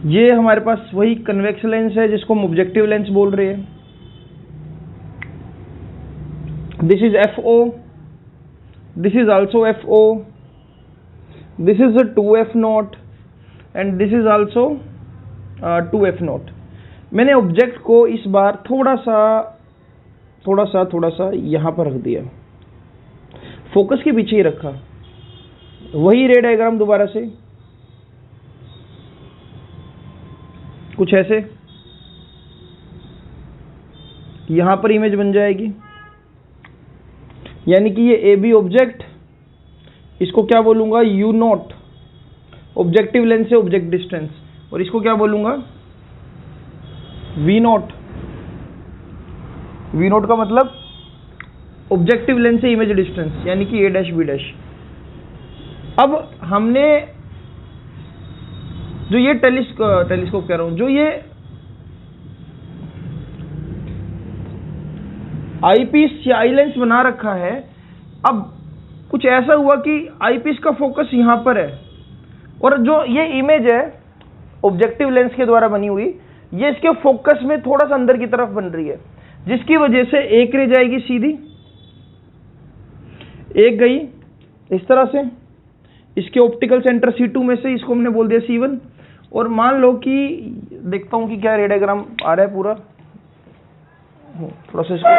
ये हमारे पास वही कन्वेक्स लेंस है जिसको हम ऑब्जेक्टिव लेंस बोल रहे हैं। This is FO, this is also FO, this is a 2F not and this is also 2F not. मैंने ऑब्जेक्ट को इस बार थोड़ा सा यहां पर रख दिया, फोकस के पीछे ही रखा। वही रे डायग्राम दोबारा से कुछ ऐसे, यहां पर इमेज बन जाएगी, यानी कि ये AB ऑब्जेक्ट, इसको क्या बोलूंगा, U नॉट, ऑब्जेक्टिव लेंस से ऑब्जेक्ट डिस्टेंस, और इसको क्या बोलूंगा, V नॉट। V नॉट का मतलब ऑब्जेक्टिव लेंस से इमेज डिस्टेंस, यानी कि A', B'। अब हमने जो ये टेलीस्कोप कह रहा हूं, जो ये आईपीस या आई लेंस बना रखा है, अब कुछ ऐसा हुआ कि आईपीस का फोकस यहां पर है, और जो ये इमेज है ऑब्जेक्टिव लेंस के द्वारा बनी हुई, ये इसके फोकस में थोड़ा सा अंदर की तरफ बन रही है, जिसकी वजह से एक रे जाएगी सीधी, एक गई इस तरह से इसके ऑप्टिकल सेंटर C2 में से, इसको हमने बोल दिया C1। और मान लो कि देखता हूं कि क्या रे डायग्राम आ रहा है पूरा, थोड़ा सा इसको,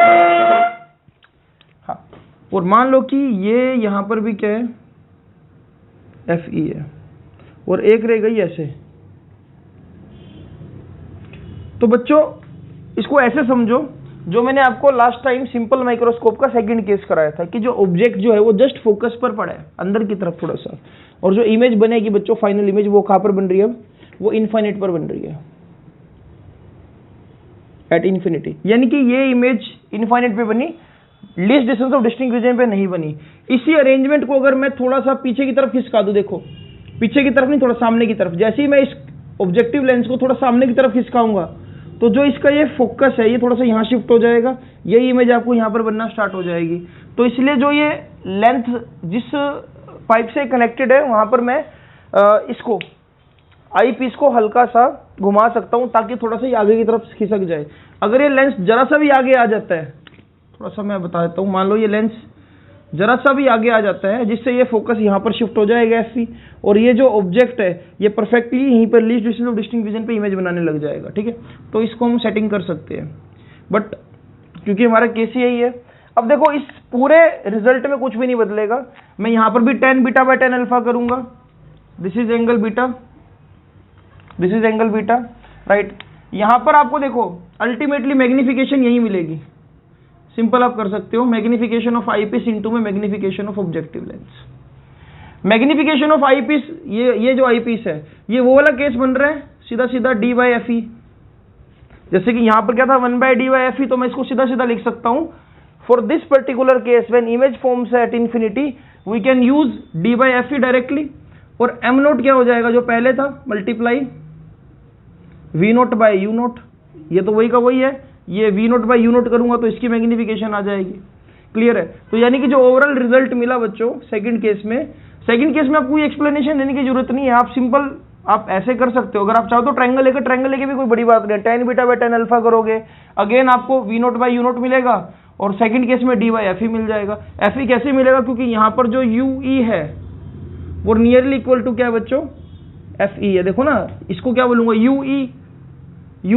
हाँ। और मान लो कि ये यहां पर भी क्या है, FE है, और एक रह गई ऐसे। तो बच्चों इसको ऐसे समझो, जो मैंने आपको लास्ट टाइम सिंपल माइक्रोस्कोप का सेकंड केस कराया था, कि जो ऑब्जेक्ट जो है वो जस्ट फोकस पर पड़ा है अंदर की तरफ थोड़ा सा, और जो इमेज बनेगी बच्चों फाइनल इमेज, वो कहां पर बन रही है, वो इनफाइनाइट पर बन रही है, एट इन्फिनिटी। यानी कि ये इमेज इनफाइनाइट पे बनी, least distance of distinct region पे नहीं बनी। इसी अरेंजमेंट को अगर मैं थोड़ा सा पीछे की तरफ खिसका दूं, देखो पीछे की तरफ नहीं, थोड़ा सामने की तरफ, जैसे ही मैं इस ऑब्जेक्टिव लेंस को थोड़ा सामने की तरफ खिसकाऊंगा तो जो इसका ये फोकस है ये थोड़ा सा यहाँ शिफ्ट हो जाएगा, यही इमेज आपको यहाँ पर बनना स्टार्ट हो जाएगी। तो इसलिए जो ये लेंथ जिस पाइप से कनेक्टेड है वहाँ पर मैं इसको आई पीस को हल्का सा घुमा सकता हूँ ताकि थोड़ा सा ये आगे की तरफ खिसक जाए। अगर ये लेंस जरा सा भी आगे आ जाता है, थोड़ा सा मैं बता देता हूँ, मान लो ये लेंस जरा सा भी आगे आ जाता है जिससे ये फोकस यहाँ पर शिफ्ट हो जाएगा एफई, और ये जो ऑब्जेक्ट है ये परफेक्टली यहीं पर least distance of distinct region पे इमेज बनाने लग जाएगा। ठीक है, तो इसको हम सेटिंग कर सकते हैं, बट क्योंकि हमारा केस यही है। अब देखो इस पूरे रिजल्ट में कुछ भी नहीं बदलेगा, मैं यहाँ पर भी tan beta by tan alpha करूंगा, this is angle beta, this is angle beta, right. यहाँ पर आपको देखो अल्टीमेटली मैग्निफिकेशन यही मिलेगी, सिंपल आप कर सकते हो, मैग्निफिकेशन ऑफ आईपीस इनटू में magnification of objective lens. Magnification of eyepiece, ये जो आईपीस है ये वो वाला केस बन रहा है सीधा सीधा डी बाई एफ ई, जैसे कि यहां पर क्या था 1 by d by f e, तो मैं इसको सीधा सीधा लिख सकता हूं for this particular case when image forms at infinity we can use d by f e directly, और एम नोट क्या हो जाएगा जो पहले था multiply v nought by u nought, ये तो वही का वही है, ये v nought by u nought करूंगा तो इसकी मैग्निफिकेशन आ जाएगी। क्लियर है, तो यानी कि जो ओवरऑल रिजल्ट मिला बच्चों सेकंड केस में आपको ये एक्सप्लेनेशन देने की जरूरत नहीं है, आप सिंपल आप ऐसे कर सकते हो। अगर आप चाहो तो ट्रायंगल लेके भी कोई बड़ी बात नहीं, tan beta by tan alpha करोगे, अगेन आपको v nought by u nought मिलेगा, और सेकंड केस में डी बाई एफ ई मिल जाएगा। एफ ई कैसे मिलेगा, क्योंकि यहाँ पर जो यू ई है वो नियरली इक्वल टू क्या है बच्चों, एफ ई है। देखो ना इसको क्या बोलूंगा, u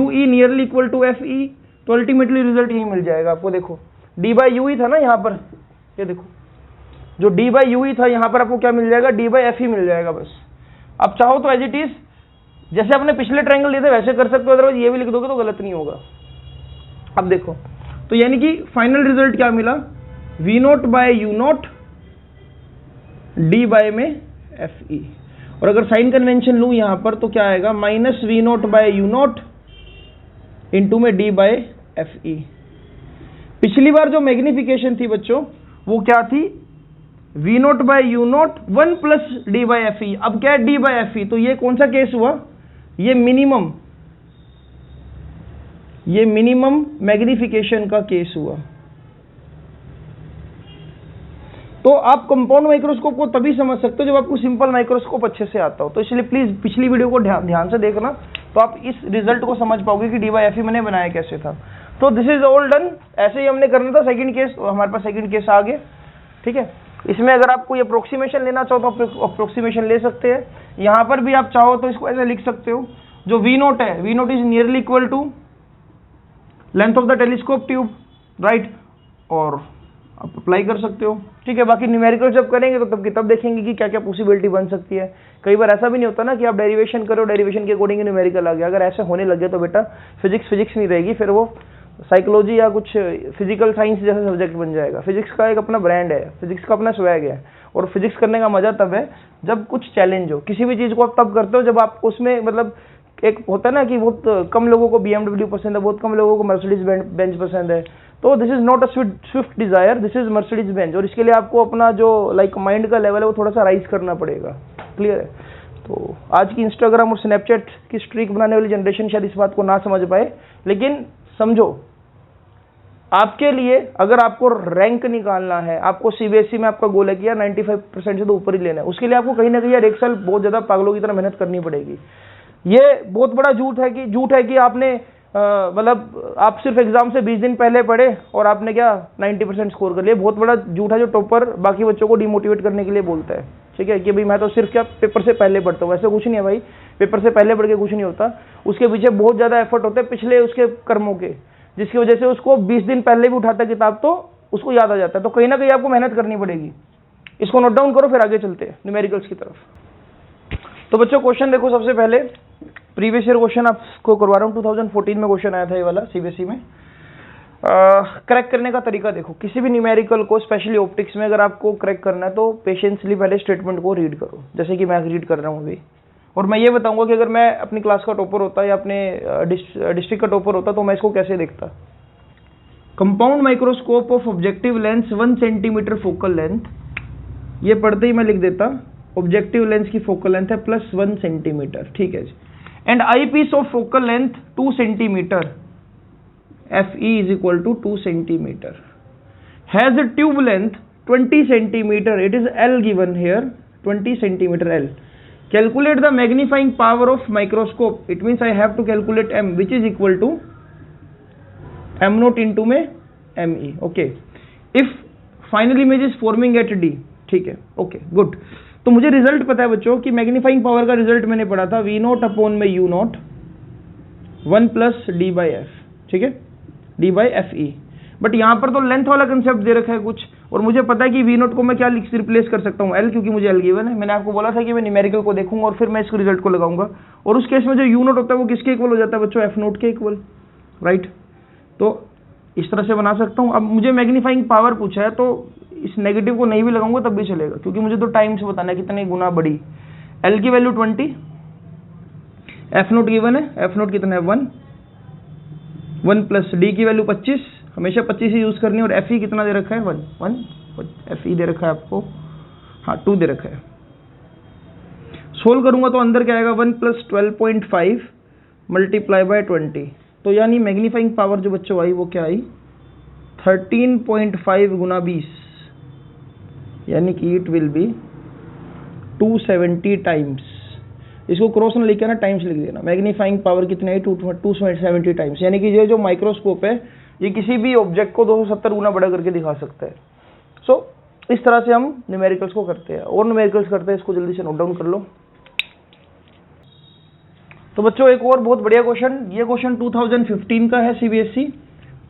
e nearly equal to f e, तो अल्टीमेटली रिजल्ट यही मिल जाएगा आपको। देखो डी बाई यू ई था ना यहाँ पर, ये देखो जो डी बाई यू ई था यहाँ पर आपको क्या मिल जाएगा, डी बाई एफ ई मिल जाएगा बस। अब चाहो तो एज इट इज जैसे आपने पिछले ट्रायंगल लिए थे वैसे कर सकते हो, अदरवाइज ये भी लिख दोगे तो गलत नहीं होगा। अब देखो तो यानी कि फाइनल रिजल्ट क्या मिला, v nought by u nought d by में एफ ई, और अगर साइन कन्वेंशन लूं यहां पर तो क्या आएगा, minus v nought by u nought into में डी बाय एफ ई। पिछली बार जो मैग्निफिकेशन थी बच्चों वो क्या थी, v nought by u nought 1 plus d by f e. अब क्या है डी बाय एफ ई, तो ये कौन सा केस हुआ, ये मिनिमम मैग्निफिकेशन का केस हुआ। तो आप कंपाउंड माइक्रोस्कोप को तभी समझ सकते हो जब आपको सिंपल माइक्रोस्कोप अच्छे से आता हो। तो इसलिए प्लीज पिछली वीडियो को ध्यान से देखना, तो आप इस रिजल्ट को समझ पाओगे कि डी बाई एफ ई मैंने बनाया कैसे था। तो दिस इज ऑल डन, ऐसे ही हमने करना था सेकंड केस, तो हमारे पास सेकंड केस आ गया। ठीक है, इसमें अगर आप कोई अप्रोक्सीमेशन लेना चाहो तो अप्रोक्सीमेशन ले सकते हैं। यहाँ पर भी आप चाहो तो इसको ऐसे लिख सकते हो, जो वी नोट है, v nought is nearly equal to length of the telescope tube, right, और आप अप्लाई कर सकते हो। ठीक है, बाकी न्यूमेरिकल जब करेंगे तो तब देखेंगे कि क्या क्या पॉसिबिलिटी बन सकती है। कई बार ऐसा भी नहीं होता ना कि आप डेरिवेशन करो, डेरिवेशन के अकॉर्डिंग न्यूमेरिकल आ गया। अगर ऐसे होने लगे तो बेटा फिजिक्स नहीं रहेगी, फिर वो साइकोलॉजी या कुछ फिजिकल साइंस जैसा सब्जेक्ट बन जाएगा। फिजिक्स का एक अपना ब्रांड है, फिजिक्स का अपना स्वैग है, और फिजिक्स करने का मजा तब है जब कुछ चैलेंज हो। किसी भी चीज को आप तब करते हो जब आप उसमें, मतलब एक होता है ना कि बहुत कम लोगों को BMW पसंद है, बहुत कम लोगों को मर्सिडीज बेंज पसंद है, तो this is not a Swift Dzire, this is Mercedes Benz, और इसके लिए आपको अपना जो माइंड का लेवल है वो थोड़ा सा राइज करना पड़ेगा। क्लियर है, तो आज की इंस्टाग्राम और स्नैपचैट की स्ट्रीक बनाने वाली जनरेशन शायद इस बात को ना समझ पाए, लेकिन समझो आपके लिए अगर आपको रैंक निकालना है, आपको सीबीएसई में आपका गोल है कि यार 95% से तो ऊपर ही लेना है, उसके लिए आपको कहीं ना कहीं यार एक साल बहुत ज्यादा पागलों की तरह मेहनत करनी पड़ेगी। ये बहुत बड़ा झूठ है कि आपने मतलब आप सिर्फ एग्जाम से 20 दिन पहले पढ़े और आपने क्या 90% स्कोर कर लिया। बहुत बड़ा झूठ है जो टॉपर बाकी बच्चों को डिमोटिवेट करने के लिए बोलता है। ठीक है, कि भाई मैं तो सिर्फ क्या पेपर से पहले पढ़ता हूँ, ऐसा कुछ नहीं है भाई। पेपर से पहले पढ़ के कुछ नहीं होता, उसके पीछे बहुत ज्यादा एफर्ट होते हैं पिछले उसके कर्मों के, जिसकी वजह से उसको 20 दिन पहले भी उठाता किताब तो उसको याद आ जाता है। तो कहीं ना कहीं आपको मेहनत करनी पड़ेगी। इसको नोट डाउन करो, फिर आगे चलते हैं न्यूमेरिकल्स की तरफ। तो बच्चों क्वेश्चन देखो, सबसे पहले प्रीवियस ईयर क्वेश्चन आपको करवा रहा हूँ, 2014 में क्वेश्चन आया था ये वाला सीबीएसई में। क्रैक करने का तरीका देखो, किसी भी न्यूमेरिकल को स्पेशली ऑप्टिक्स में अगर आपको क्रैक करना है तो पेशेंसली पहले स्टेटमेंट को रीड करो, जैसे कि मैं रीड कर रहा हूँ अभी। और मैं ये बताऊंगा कि अगर मैं अपनी क्लास का टॉपर होता या अपने डिस्ट्रिक्ट का टॉपर होता तो मैं इसको कैसे देखता। Compound microscope of objective lens 1 centimetre focal length, ये पढ़ते ही मैं लिख देता, ऑब्जेक्टिव लेंस की फोकल लेंथ है +1 सेंटीमीटर, ठीक है जी। And eyepiece of focal length 2 centimetre, FE is equal to 2 centimetre, has a tube length 20 centimetre, it is L given here, 20 centimetre L. Calculate the magnifying power of microscope. It means I have to calculate M, which is equal to M naught into में ME. Okay. If final image is forming at D, ठीक है, okay good. तो मुझे result पता है बच्चों कि magnifying power का रिजल्ट मैंने पढ़ा था V नॉट अपॉन में U नॉट 1 प्लस D/F, ठीक है, D/FE। बट यहाँ पर तो लेंथ वाला कंसेप्ट दे रखा है कुछ, और मुझे पता है कि V नॉट को मैं क्या रिप्लेस कर सकता हूँ L, क्योंकि मुझे L गिवन है। मैंने आपको बोला था कि मैं न्यूमेरिकल को देखूंगा और फिर मैं इसको रिजल्ट को लगाऊंगा, और उस केस में जो U नॉट होता है वो किसके इक्वल हो जाता है बच्चों, F नॉट के इक्वल, राइट। तो इस तरह से बना सकता हूँ। अब मुझे मैग्नीफाइंग पावर पूछा है, तो इस नेगेटिव को नहीं भी लगाऊंगा तब भी चलेगा, क्योंकि मुझे तो टाइम से बताना है कितने गुना बड़ी। L की वैल्यू 20, F नॉट गिवन है, F नॉट कितना है 1 प्लस D की वैल्यू 25, हमेशा 25 ही यूज करनी है, और FE कितना दे रखा है 1 FE दे रखा है आपको, हाँ 2 दे रखा है। सोल्व करूंगा तो अंदर क्या आएगा 1 प्लस 12.5 मल्टीप्लाई बाय 20, तो यानी मैग्नीफाइंग पावर जो बच्चों आई वो क्या आई 13.5 गुना 20, यानी कि इट विल बी 270 टाइम्स। इसको क्रॉस ना लिख के ना टाइम्स लिख देना। मैग्नीफाइंग पावर कितनी है 270 टाइम्स, यानी कि ये जो माइक्रोस्कोप है ये किसी भी ऑब्जेक्ट को 270 गुना बड़ा करके दिखा सकता है। सो इस तरह से हम न्यूमेरिकल्स को करते हैं, और न्यूमेरिकल्स करते हैं, इसको जल्दी से नोट डाउन कर लो। तो बच्चों एक और बहुत बढ़िया क्वेश्चन, ये क्वेश्चन 2015 का है CBSE,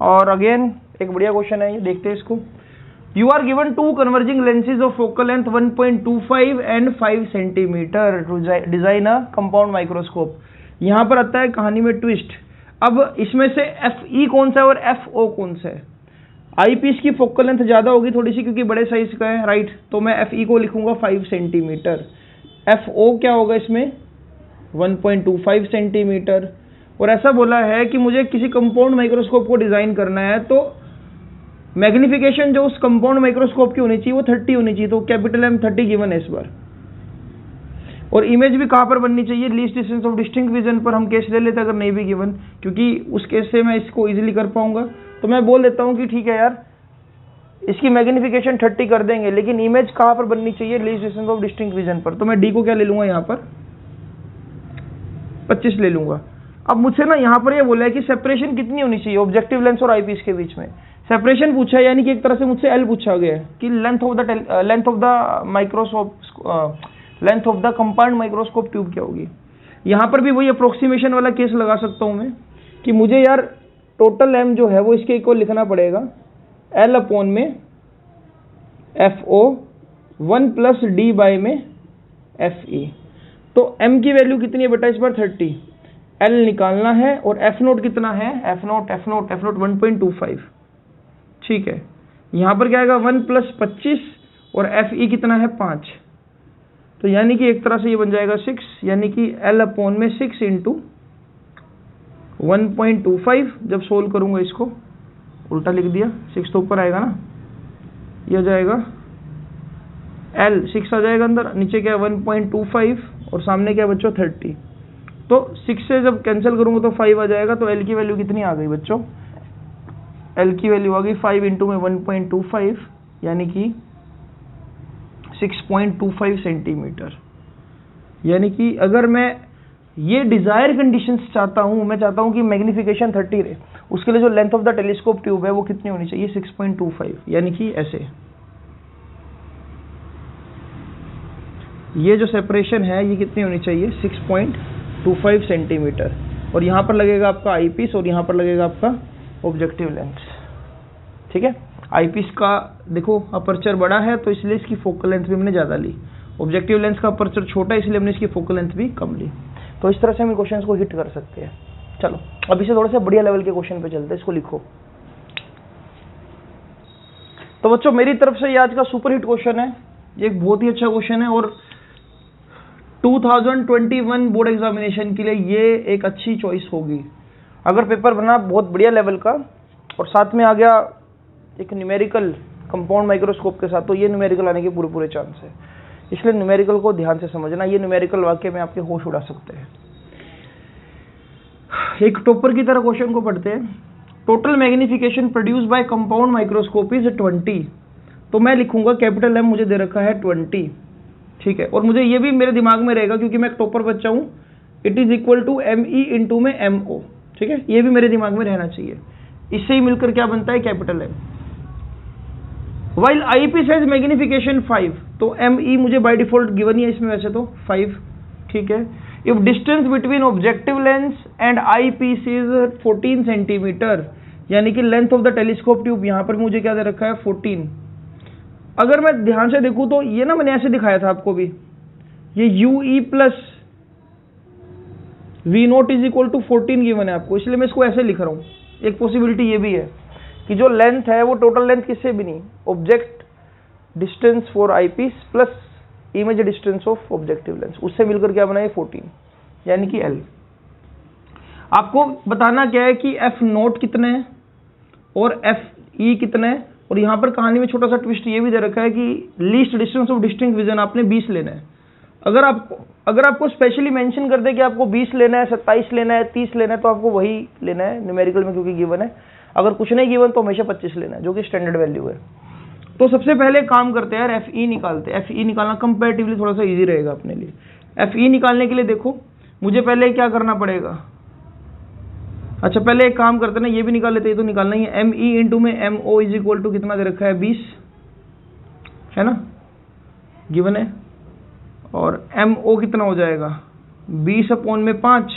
और अगेन एक बढ़िया क्वेश्चन है, ये देखते हैं इसको। You are given two converging lenses of focal length 1.25 and 5 centimetre to design a compound microscope। यहाँ पर आता है कहानी में ट्विस्ट। अब इसमें से FE कौन सा है और FO कौन सा है? आई पीस की फोकल लेंथ ज़्यादा होगी थोड़ी सी, क्योंकि बड़े साइज का है, राइट। तो मैं FE को लिखूंगा 5 सेंटीमीटर। FO क्या होगा इसमें 1.25 सेंटीमीटर। और ऐसा बोला है कि मुझे किसी कंपाउंड माइक्रोस्कोप को डिज़ाइन करना है, तो मैग्निफिकेशन जो उस कंपाउंड माइक्रोस्कोप की होनी चाहिए वो 30 होनी चाहिए, तो कैपिटल M 30 गिवन है इस बार। और इमेज भी कहाँ पर बननी चाहिए, least distance of distinct vision पर हम केस ले लेते अगर नहीं भी गिवन, क्योंकि उस केस से मैं इसको इजीली कर पाऊंगा। तो मैं बोल देता हूँ कि ठीक है यार, इसकी मैग्निफिकेशन 30 कर देंगे, लेकिन इमेज कहाँ पर बननी चाहिए, least distance of distinct vision पर। तो मैं D को क्या ले लूंगा यहाँ पर 25 ले लूंगा। अब मुझसे ना यहाँ पर ये बोला है कि सेपरेशन कितनी होनी चाहिए ऑब्जेक्टिव लेंस और आईपीस के बीच में। सेपरेशन पूछा है, यानी कि एक तरह से मुझसे L पूछा गया है कि length of the microscope, length of the compound microscope tube क्या होगी। यहाँ पर भी वही अप्रोक्सीमेशन वाला केस लगा सकता हूँ मैं कि मुझे यार टोटल M जो है वो इसके इक्वल लिखना पड़ेगा L अपॉन में FO 1 प्लस D बाय में FE। तो M की वैल्यू कितनी है बेटा इस बार 30, L निकालना है, और F नोट कितना है, F नोट 1.25, ठीक है। यहाँ पर क्या आएगा 1 प्लस 25, और FE कितना है 5, तो यानी कि एक तरह से ये बन जाएगा 6, यानी कि L अपॉन में 6 इंटू 1.25। जब सोल्व करूंगा इसको उल्टा लिख दिया, 6 तो ऊपर आएगा ना, ये आ जाएगा L 6 आ जाएगा अंदर, नीचे क्या है 1.25, और सामने क्या है बच्चों 30। तो 6 से जब कैंसिल करूंगा तो 5 आ जाएगा। तो L की वैल्यू कितनी आ गई बच्चों, L की वैल्यू आ गई 5 इंटू में 1.25, यानी कि 6.25 सेंटीमीटर। यानी कि अगर मैं ये डिजायर कंडीशंस चाहता हूं, मैं चाहता हूं कि मैग्निफिकेशन 30 रहे, उसके लिए जो length of the telescope tube है वो कितनी होनी चाहिए 6.25, यानी कि ऐसे। ये जो सेपरेशन है ये कितनी होनी चाहिए 6.25 सेंटीमीटर, और यहाँ पर लगेगा आपका आईपीस और यहाँ पर लगेगा आपका ऑब्जेक्टिव लेंस, ठीक है। आईपीस का देखो अपर्चर बड़ा है तो इसलिए इसकी फोकल लेंथ भी हमने ज़्यादा ली, ऑब्जेक्टिव लेंस का अपर्चर छोटा है इसलिए हमने इसकी फोकल लेंथ भी कम ली। तो इस तरह से हम क्वेश्चन को हिट कर सकते हैं। चलो अब इसे थोड़ा सा बढ़िया लेवल के क्वेश्चन पे चलते हैं, इसको लिखो। तो बच्चों मेरी तरफ से ये आज का सुपर हिट क्वेश्चन है, ये एक बहुत ही अच्छा क्वेश्चन है, और 2021 बोर्ड एग्जामिनेशन के लिए ये एक अच्छी चॉइस होगी। अगर पेपर बना बहुत बढ़िया लेवल का और साथ में आ गया एक न्यूमेरिकल कंपाउंड माइक्रोस्कोप के साथ, तो ये न्यूमेरिकल आने के पूरे चांस है। इसलिए न्यूमेरिकल को ध्यान से समझना, ये न्यूमेरिकल वाक्य में आपके होश उड़ा सकते हैं। एक टॉपर की तरह क्वेश्चन को पढ़ते हैं। Total magnification produce by compound microscope is 20। तो मैं लिखूंगा कैपिटल एम, मुझे दे रखा है 20, ठीक है। और मुझे ये भी मेरे दिमाग में रहेगा क्योंकि मैं एक टॉपर बच्चा हूं, it is equal to ME into में MO, ठीक है। ये भी मेरे दिमाग में रहना चाहिए। इससे ही मिलकर क्या बनता है, capital M. While eyepiece has magnification 5, तो ME मुझे बाय डिफॉल्ट गिवन ही है इसमें वैसे तो 5, ठीक है। If distance between objective lens and eyepiece is 14 centimetre, यानी कि length of the telescope tube यहां पर मुझे क्या दे रखा है, 14। अगर मैं ध्यान से देखूं तो ये ना मैंने ऐसे दिखाया था आपको भी, ये UE plus V0 is equal to 14 given है आपको, इसलिए मैं इसको ऐसे लिख रहा हूं। एक पॉसिबिलिटी ये भी है कि जो लेंथ है वो टोटल लेंथ किससे भी नहीं, object distance for eyepiece plus image distance of objective lens, उससे मिलकर क्या बना है 14, यानी कि L। आपको बताना क्या है कि F0 कितने हैं और FE कितने हैं, और यहां पर कहानी में छोटा सा ट्विस्ट ये भी दे रखा है कि least distance of distinct vision आपने 20 लेना है। अगर आपको स्पेशली मेंशन कर दे कि आपको 20 लेना है, 27 लेना है, 30 लेना है, तो आपको वही लेना है न्यूमेरिकल में क्योंकि गिवन है। अगर कुछ नहीं गिवन तो हमेशा 25 लेना है, जो कि स्टैंडर्ड वैल्यू है। तो सबसे पहले काम करते हैं यार, FE निकालते हैं। FE निकालना कंपैरेटिवली थोड़ा सा इजी रहेगा अपने लिए। FE निकालने के लिए देखो मुझे पहले क्या करना पड़ेगा, अच्छा पहले एक काम करते हैं ना, ये भी निकाल लेते हैं, तो निकालना ही है। ME इंटू में MO इज इक्वल टू कितना दे रखा है, 20, है ना, गिवन है। और MO कितना हो जाएगा, 20 अपॉन में 5,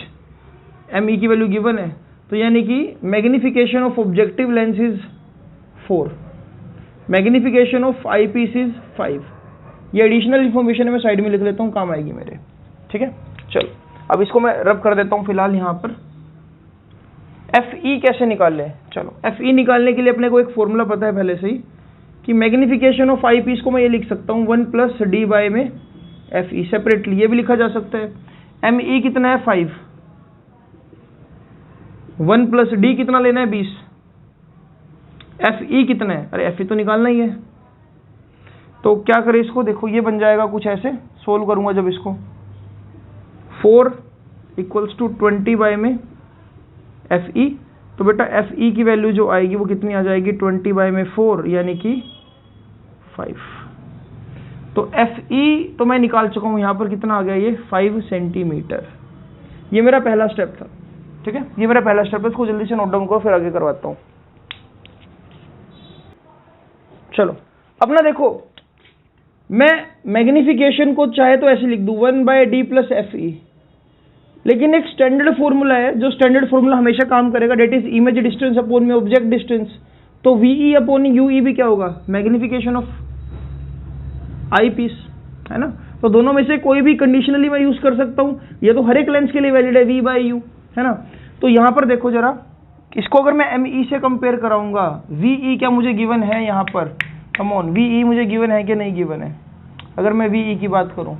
ME की वैल्यू गिवन है, तो यानी कि magnification of objective lens is 4, magnification of eyepiece is 5। ये एडिशनल इंफॉर्मेशन है, मैं साइड में लिख लेता हूँ, काम आएगी मेरे, ठीक है। चलो अब इसको मैं रब कर देता हूँ फिलहाल यहाँ पर। FE कैसे निकाल लें, चलो FE निकालने के लिए अपने को एक फॉर्मूला पता है पहले से ही कि मैग्निफिकेशन ऑफ आई पीस को मैं ये लिख सकता हूँ 1 प्लस D बाय में FE, सेपरेटली ये भी लिखा जा सकता है। ME कितना है 5, 1 प्लस D कितना लेना है 20, FE कितना है, अरे FE तो निकालना ही है। तो क्या करें इसको, देखो ये बन जाएगा कुछ ऐसे, सोल्व करूंगा जब इसको, 4 इक्वल्स टू 20 बाय में FE, तो बेटा FE की वैल्यू जो आएगी वो कितनी आ जाएगी, 20 बाय में 4 यानी कि 5। तो FE तो मैं निकाल चुका हूं, यहां पर कितना आ गया, ये 5 सेंटीमीटर। ये मेरा पहला स्टेप था, ठीक है, ये मेरा पहला स्टेप है, इसको जल्दी से नोट डाउन करो फिर आगे करवाता हूं। चलो अपना देखो, मैं मैग्निफिकेशन को चाहे तो ऐसे लिख दूं 1 बाय D प्लस FE, लेकिन एक स्टैंडर्ड फॉर्मूला है, जो स्टैंडर्ड फॉर्मूला हमेशा काम करेगा, that is image distance upon में ऑब्जेक्ट डिस्टेंस। तो VE अपॉन UE भी क्या होगा, मैग्निफिकेशन ऑफ आई पीस, है ना। तो दोनों में से कोई भी कंडीशनली मैं यूज कर सकता हूं, ये तो हर एक लेंस के लिए वैलिड है, V बाई U, है ना। तो यहां पर देखो जरा, इसको अगर मैं ME से कंपेयर कराऊंगा, VE क्या मुझे गिवन है यहाँ पर, कम ऑन, VE मुझे गिवन है कि नहीं गिवन है। अगर मैं VE की बात करूं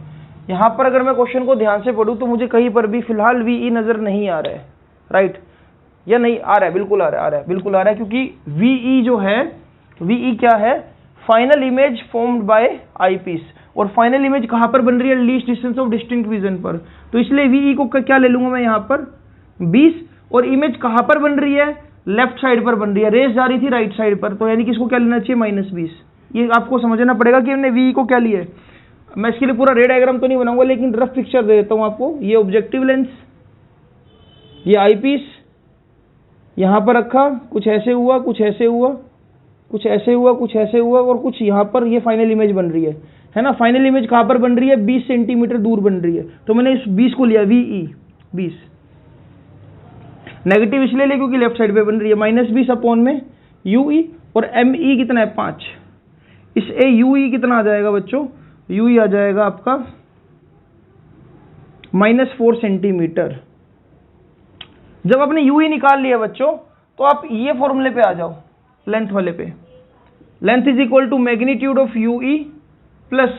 यहाँ पर, अगर मैं क्वेश्चन को ध्यान से पढ़ूं तो मुझे कहीं पर भी फिलहाल VE नजर नहीं आ रहा है, राइट, या नहीं आ रहा है, बिल्कुल आ रहा है, बिल्कुल आ रहा है, क्योंकि VE जो है, VE क्या है, final image formed by eyepiece, और फाइनल इमेज कहां पर बन रही है, least distance of distinct vision पर। तो इसलिए VE को क्या ले लूंगा मैं यहाँ पर 20, और इमेज कहां पर बन रही है, लेफ्ट साइड पर बन रही है, रेस जा रही थी राइट साइड पर, तो यानी कि इसको क्या लेना चाहिए, -20। ये आपको समझना पड़ेगा कि हमने VE को क्या लिया है। मैं इसके लिए पूरा रे डायग्राम तो नहीं बनाऊंगा, लेकिन रफ पिक्चर दे देता हूं आपको। ये ऑब्जेक्टिव लेंस, ये आई पीस यहां पर रखा, कुछ ऐसे हुआ, कुछ ऐसे हुआ, कुछ ऐसे हुआ, कुछ ऐसे हुआ, और कुछ यहां पर ये फाइनल इमेज बन रही है ना। फाइनल इमेज कहां पर बन रही है, 20 सेंटीमीटर दूर बन रही है, तो मैंने इस 20 को लिया, VE 20। नेगेटिव इसलिए लिया क्योंकि लेफ्ट साइड पे बन रही है, -20 अपॉन में UE, और ME कितना है 5। इस UE कितना आ जाएगा बच्चों, UE आ जाएगा आपका -4 सेंटीमीटर। जब आपने UE निकाल लिया बच्चों, तो आप ये फॉर्मूले पे आ जाओ, लेंथ वाले पे। Length is equal to magnitude of UE plus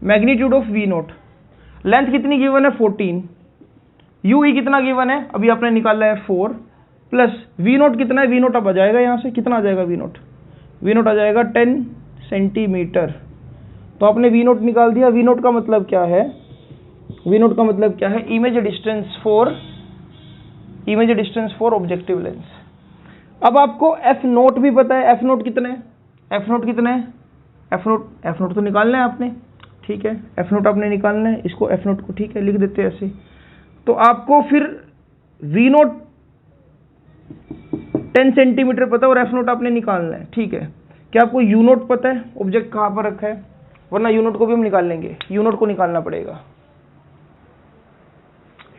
magnitude of V0। Length कितनी गिवन है, 14, UE कितना गिवन है, अभी आपने निकाला है 4, प्लस वी नोट कितना है, वी नोट अब आ जाएगा यहाँ से, कितना आ जाएगा वी नोट, वी नोट आ जाएगा 10 सेंटीमीटर। तो आपने वी नोट निकाल दिया। वी नोट का मतलब क्या है, वी नोट का मतलब क्या है, image distance for objective lens. अब आपको एफ नोट भी पता है, एफ नोट कितने हैं, एफ नोट कितने हैं, एफ नोट तो निकालना है आपने, ठीक है, एफ नोट आपने निकालना है, इसको एफ नोट को ठीक है लिख देते हैं ऐसे। तो आपको फिर वी नोट 10 सेंटीमीटर पता है और एफ नोट आपने निकालना है, ठीक है। क्या आपको यू नोट पता है, ऑब्जेक्ट कहाँ पर रखा है, वरना यू नोट को भी हम निकाल लेंगे, यू नोट को निकालना पड़ेगा,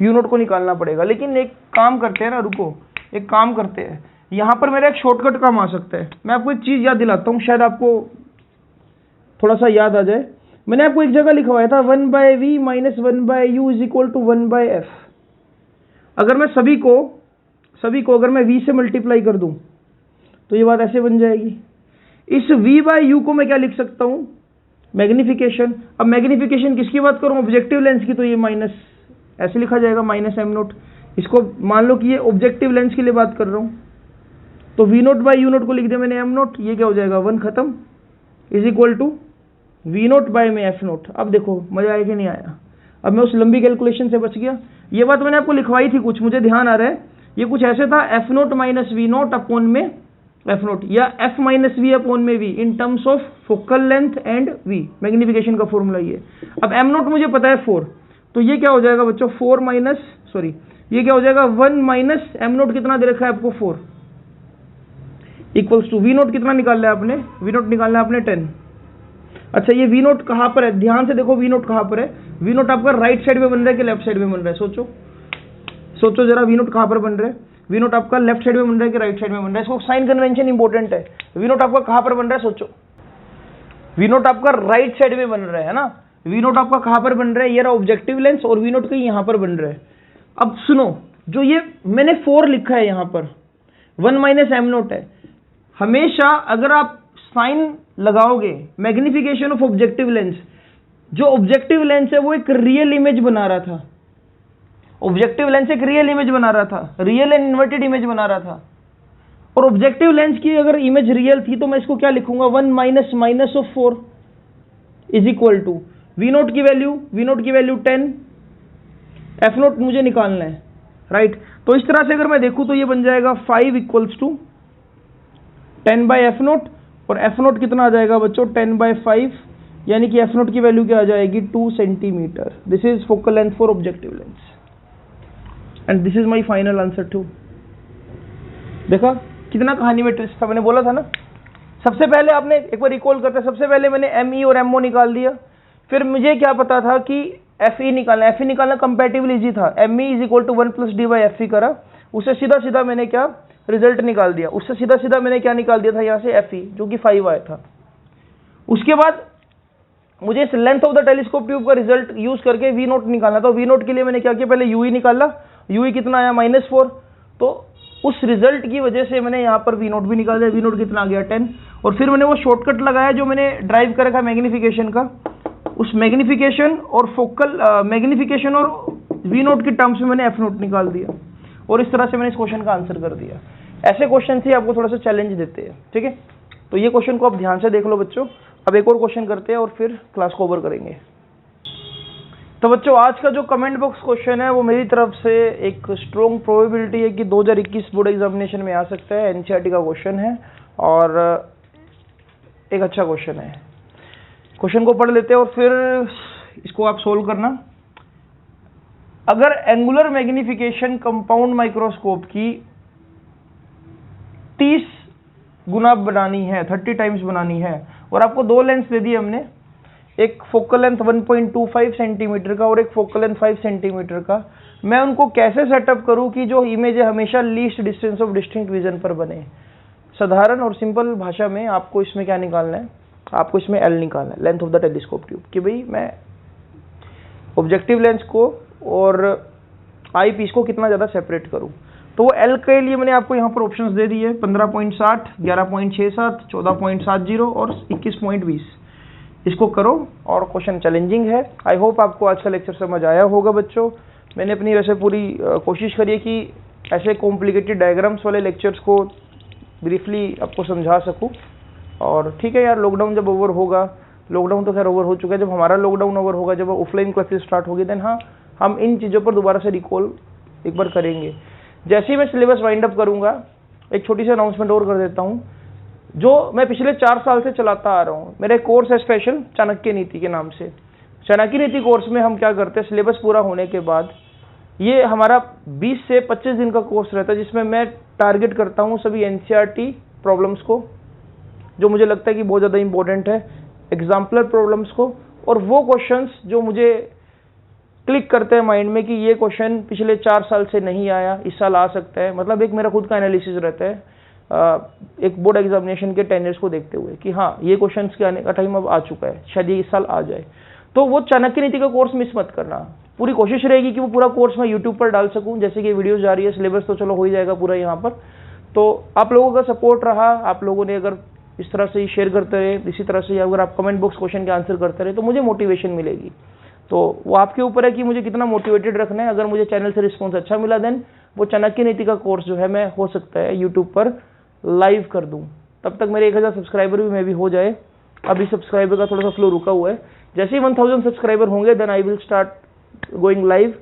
यू नोट को निकालना पड़ेगा। लेकिन एक काम करते हैं ना, रुको, एक काम करते हैं, यहाँ पर मेरा एक शॉर्टकट काम आ सकता है। मैं आपको एक चीज़ याद दिलाता हूँ, शायद आपको थोड़ा सा याद आ जाए। मैंने आपको एक जगह लिखवाया था 1/v - 1/u = 1/f। अगर मैं सभी को अगर मैं v से मल्टीप्लाई कर दूं तो ये बात ऐसे बन जाएगी। इस v/u को मैं क्या लिख सकता हूं, मैग्निफिकेशन। अब मैग्निफिकेशन किसकी बात करूं, ऑब्जेक्टिव लेंस की, तो ये माइनस ऐसे लिखा जाएगा -m नोट। इसको मान लो कि ये ऑब्जेक्टिव लेंस के लिए बात कर रहा हूं, तो v note by u note को लिख दिया मैंने m नोट, ये क्या हो जाएगा 1 खत्म, = v नोट बाय में f नोट। अब देखो मजा आया कि नहीं आया, अब मैं उस लंबी कैलकुलेशन से बच गया। ये बात मैंने आपको लिखवाई थी कुछ, मुझे ध्यान आ रहा है, ये कुछ ऐसे था f note - v naught upon में f नोट, या f - v अपॉन में v in terms of focal length and v, magnification का फॉर्मूला ये। अब m नोट मुझे पता है 4, तो ये क्या हो जाएगा बच्चों 4 माइनस, सॉरी ये क्या हो जाएगा 1 माइनस m नोट कितना दे रखा है आपको 4, इक्वल्स टू v नोट कितना निकालना है आपने, v नोट निकालना है आपने 10। अच्छा ये v नोट कहाँ पर है, ध्यान से देखो v नोट कहाँ पर है, v नोट आपका राइट साइड में बन रहा है कि लेफ्ट साइड में बन रहा है, सोचो जरा, v नोट कहाँ पर बन रहा है, v नोट आपका लेफ्ट साइड में बन रहा है कि राइट साइड में बन रहा है, इसको साइन कन्वेंशन इंपॉर्टेंट है। v नोट आपका कहाँ पर बन रहा है, सोचो, v नोट आपका राइट साइड में बन रहा है ना, v नोट आपका कहाँ पर बन रहा है, ये रहा ऑब्जेक्टिव लेंस, और v नोट कहीं यहाँ पर बन रहा है। अब सुनो, जो ये मैंने 4 लिखा है यहाँ पर 1 माइनस m नोट है, हमेशा अगर आप साइन लगाओगे मैग्निफिकेशन ऑफ ऑब्जेक्टिव लेंस, जो ऑब्जेक्टिव लेंस है वो एक रियल इमेज बना रहा था, ऑब्जेक्टिव लेंस एक रियल इमेज बना रहा था, रियल एंड इन्वर्टेड इमेज बना रहा था। और ऑब्जेक्टिव लेंस की अगर इमेज रियल थी तो मैं इसको क्या लिखूंगा 1 minus minus of 4 = v nought की वैल्यू 10, एफ नोट मुझे निकालना है, राइट। तो इस तरह से अगर मैं देखूं तो ये बन जाएगा 5 = 10/f नोट, और f नोट कितना आ जाएगा बच्चों 10/5, यानी कि f नोट की वैल्यू क्या आ जाएगी 2 centimetre. This is focal length for objective lens and this is my final answer two. देखा कितना कहानी में ट्विस्ट था, मैंने बोला था ना। सबसे पहले आपने एक बार रिकॉल करते, सबसे पहले मैंने ME और MO निकाल दिया, फिर मुझे क्या पता था कि FE निकालना कंपैरेटिवली इजी था। ME = 1 + d/FE करा, उससे सीधा सीधा मैंने क्या रिजल्ट निकाल दिया, उससे सीधा सीधा मैंने क्या निकाल दिया था यहाँ से FE, जो कि 5 आया था। उसके बाद मुझे इस length of the telescope tube का रिजल्ट यूज करके वी नोट निकालना था। वी नोट के लिए मैंने क्या किया, पहले UE निकाला, UE कितना आया -4, तो उस रिजल्ट की वजह से मैंने यहाँ पर वी नोट भी निकाल दिया, वी नोट कितना आ गया 10, और फिर मैंने वो शॉर्टकट लगाया जो मैंने ड्राइव कर रखा मैग्निफिकेशन का, उस मैग्निफिकेशन और वी नोट के टर्म्स में मैंने एफ नोट निकाल दिया, और इस तरह से मैंने इस क्वेश्चन का आंसर कर दिया। ऐसे क्वेश्चन से आपको थोड़ा सा चैलेंज देते हैं, ठीक है। तो ये क्वेश्चन को आप ध्यान से देख लो बच्चों। अब एक और क्वेश्चन करते हैं और फिर क्लास को ओवर करेंगे। तो बच्चों आज का जो कमेंट बॉक्स क्वेश्चन है वो मेरी तरफ से एक स्ट्रॉन्ग प्रोबेबिलिटी है कि 2021 बोर्ड एग्जामिनेशन में आ सकता है। एनसीईआरटी का क्वेश्चन है और एक अच्छा क्वेश्चन है। क्वेश्चन को पढ़ लेते हैं और फिर इसको आप सोल्व करना। अगर एंगुलर मैग्निफिकेशन कंपाउंड माइक्रोस्कोप की 30 गुना बनानी है, 30 टाइम्स बनानी है, और आपको दो लेंस दे दिए हमने, एक फोकल लेंथ 1.25 सेंटीमीटर का और एक फोकल लेंथ 5 सेंटीमीटर का, मैं उनको कैसे सेटअप करूं कि जो इमेज है हमेशा least distance of distinct vision पर बने। साधारण और सिंपल भाषा में आपको इसमें क्या निकालना है, आपको इसमें एल निकालना है, length of the telescope tube, कि भाई मैं ऑब्जेक्टिव लेंस को और आई पीस को कितना ज़्यादा सेपरेट करूं। तो वो एल के लिए मैंने आपको यहाँ पर ऑप्शंस दे दिए 15.60, 11.67, 14.70 और 21.20। इसको करो और क्वेश्चन चैलेंजिंग है। आई होप आपको आज का लेक्चर समझ आया होगा बच्चों। मैंने अपनी वैसे पूरी कोशिश करी है कि ऐसे कॉम्प्लिकेटेड डायग्राम्स वाले लेक्चर्स को ब्रीफली आपको समझा सकूं। और ठीक है यार, लॉकडाउन जब ओवर होगा, लॉकडाउन तो खैर ओवर हो चुका है, जब हमारा लॉकडाउन ओवर होगा, जब ऑफलाइन क्लासेस स्टार्ट होगी, देन हाँ हम इन चीज़ों पर दोबारा से रिकॉल एक बार करेंगे। जैसे ही मैं सिलेबस वाइंड अप करूंगा, एक छोटी सी अनाउंसमेंट और कर देता हूँ। जो मैं पिछले 4 साल से चलाता आ रहा हूँ, मेरा एक कोर्स है स्पेशल चाणक्य नीति के नाम से। चाणक्य नीति कोर्स में हम क्या करते हैं, सिलेबस पूरा होने के बाद ये हमारा 20 से 25 दिन का कोर्स रहता है, जिसमें मैं टारगेट करता हूँ सभी एनसीईआरटी प्रॉब्लम्स को, जो मुझे लगता है कि बहुत ज़्यादा इंपॉर्टेंट है, एग्जाम्पलर प्रॉब्लम्स को, और वो क्वेश्चंस जो मुझे क्लिक करते हैं माइंड में कि ये क्वेश्चन पिछले 4 साल से नहीं आया, इस साल आ सकता है। मतलब एक मेरा खुद का एनालिसिस रहता है एक बोर्ड एग्जामिनेशन के 10 ईयर्स को देखते हुए कि हाँ ये क्वेश्चंस के आने का टाइम अब आ चुका है, शायद ये इस साल आ जाए। तो वो चाणक्य नीति का कोर्स मिस मत करना। पूरी कोशिश रहेगी कि वो पूरा कोर्स मैं यूट्यूब पर डाल सकूं, जैसे कि वीडियोस जा रही है, सिलेबस तो चलो हो ही जाएगा पूरा यहाँ पर। तो आप लोगों का सपोर्ट रहा, आप लोगों ने अगर इस तरह से शेयर करते रहे, इसी तरह से अगर आप कमेंट बॉक्स क्वेश्चन के आंसर करते रहे, तो मुझे मोटिवेशन मिलेगी। तो वो आपके ऊपर है कि मुझे कितना मोटिवेटेड रखना है। अगर मुझे चैनल से रिस्पॉन्स अच्छा मिला, देन वो चाणक्य नीति का कोर्स जो है मैं हो सकता है यूट्यूब पर लाइव कर दूं। तब तक मेरे 1000 सब्सक्राइबर भी मे भी हो जाए। अभी सब्सक्राइबर का थोड़ा सा फ्लो रुका हुआ है। जैसे ही 1000 सब्सक्राइबर होंगे, then I will start going live,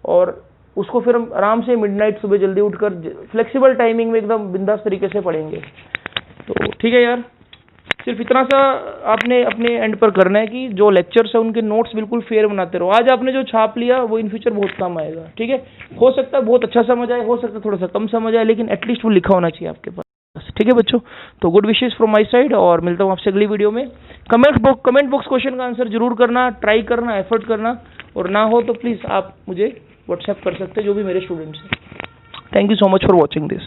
और उसको फिर हम आराम से मिडनाइट सुबह जल्दी उठकर फ्लेक्सिबल टाइमिंग में एकदम बिंदास तरीके से पढ़ेंगे। तो ठीक है यार, सिर्फ इतना सा आपने अपने एंड पर करना है कि जो लेक्चर्स है उनके नोट्स बिल्कुल फेयर बनाते रहो। आज आपने जो छाप लिया वो इन फ्यूचर बहुत काम आएगा। ठीक है, हो सकता है बहुत अच्छा समझ आए, हो सकता है थोड़ा सा कम समझ आए, लेकिन एटलीस्ट वो लिखा होना चाहिए आपके पास। ठीक है बच्चों, तो good wishes from my side, और मिलता हूँ आपसे अगली वीडियो में। कमेंट बॉक्स क्वेश्चन का आंसर जरूर करना, ट्राई करना, एफर्ट करना, और ना हो तो प्लीज़ आप मुझे व्हाट्सएप कर सकते हैं, जो भी मेरे स्टूडेंट्स हैं। Thank you so much for watching this.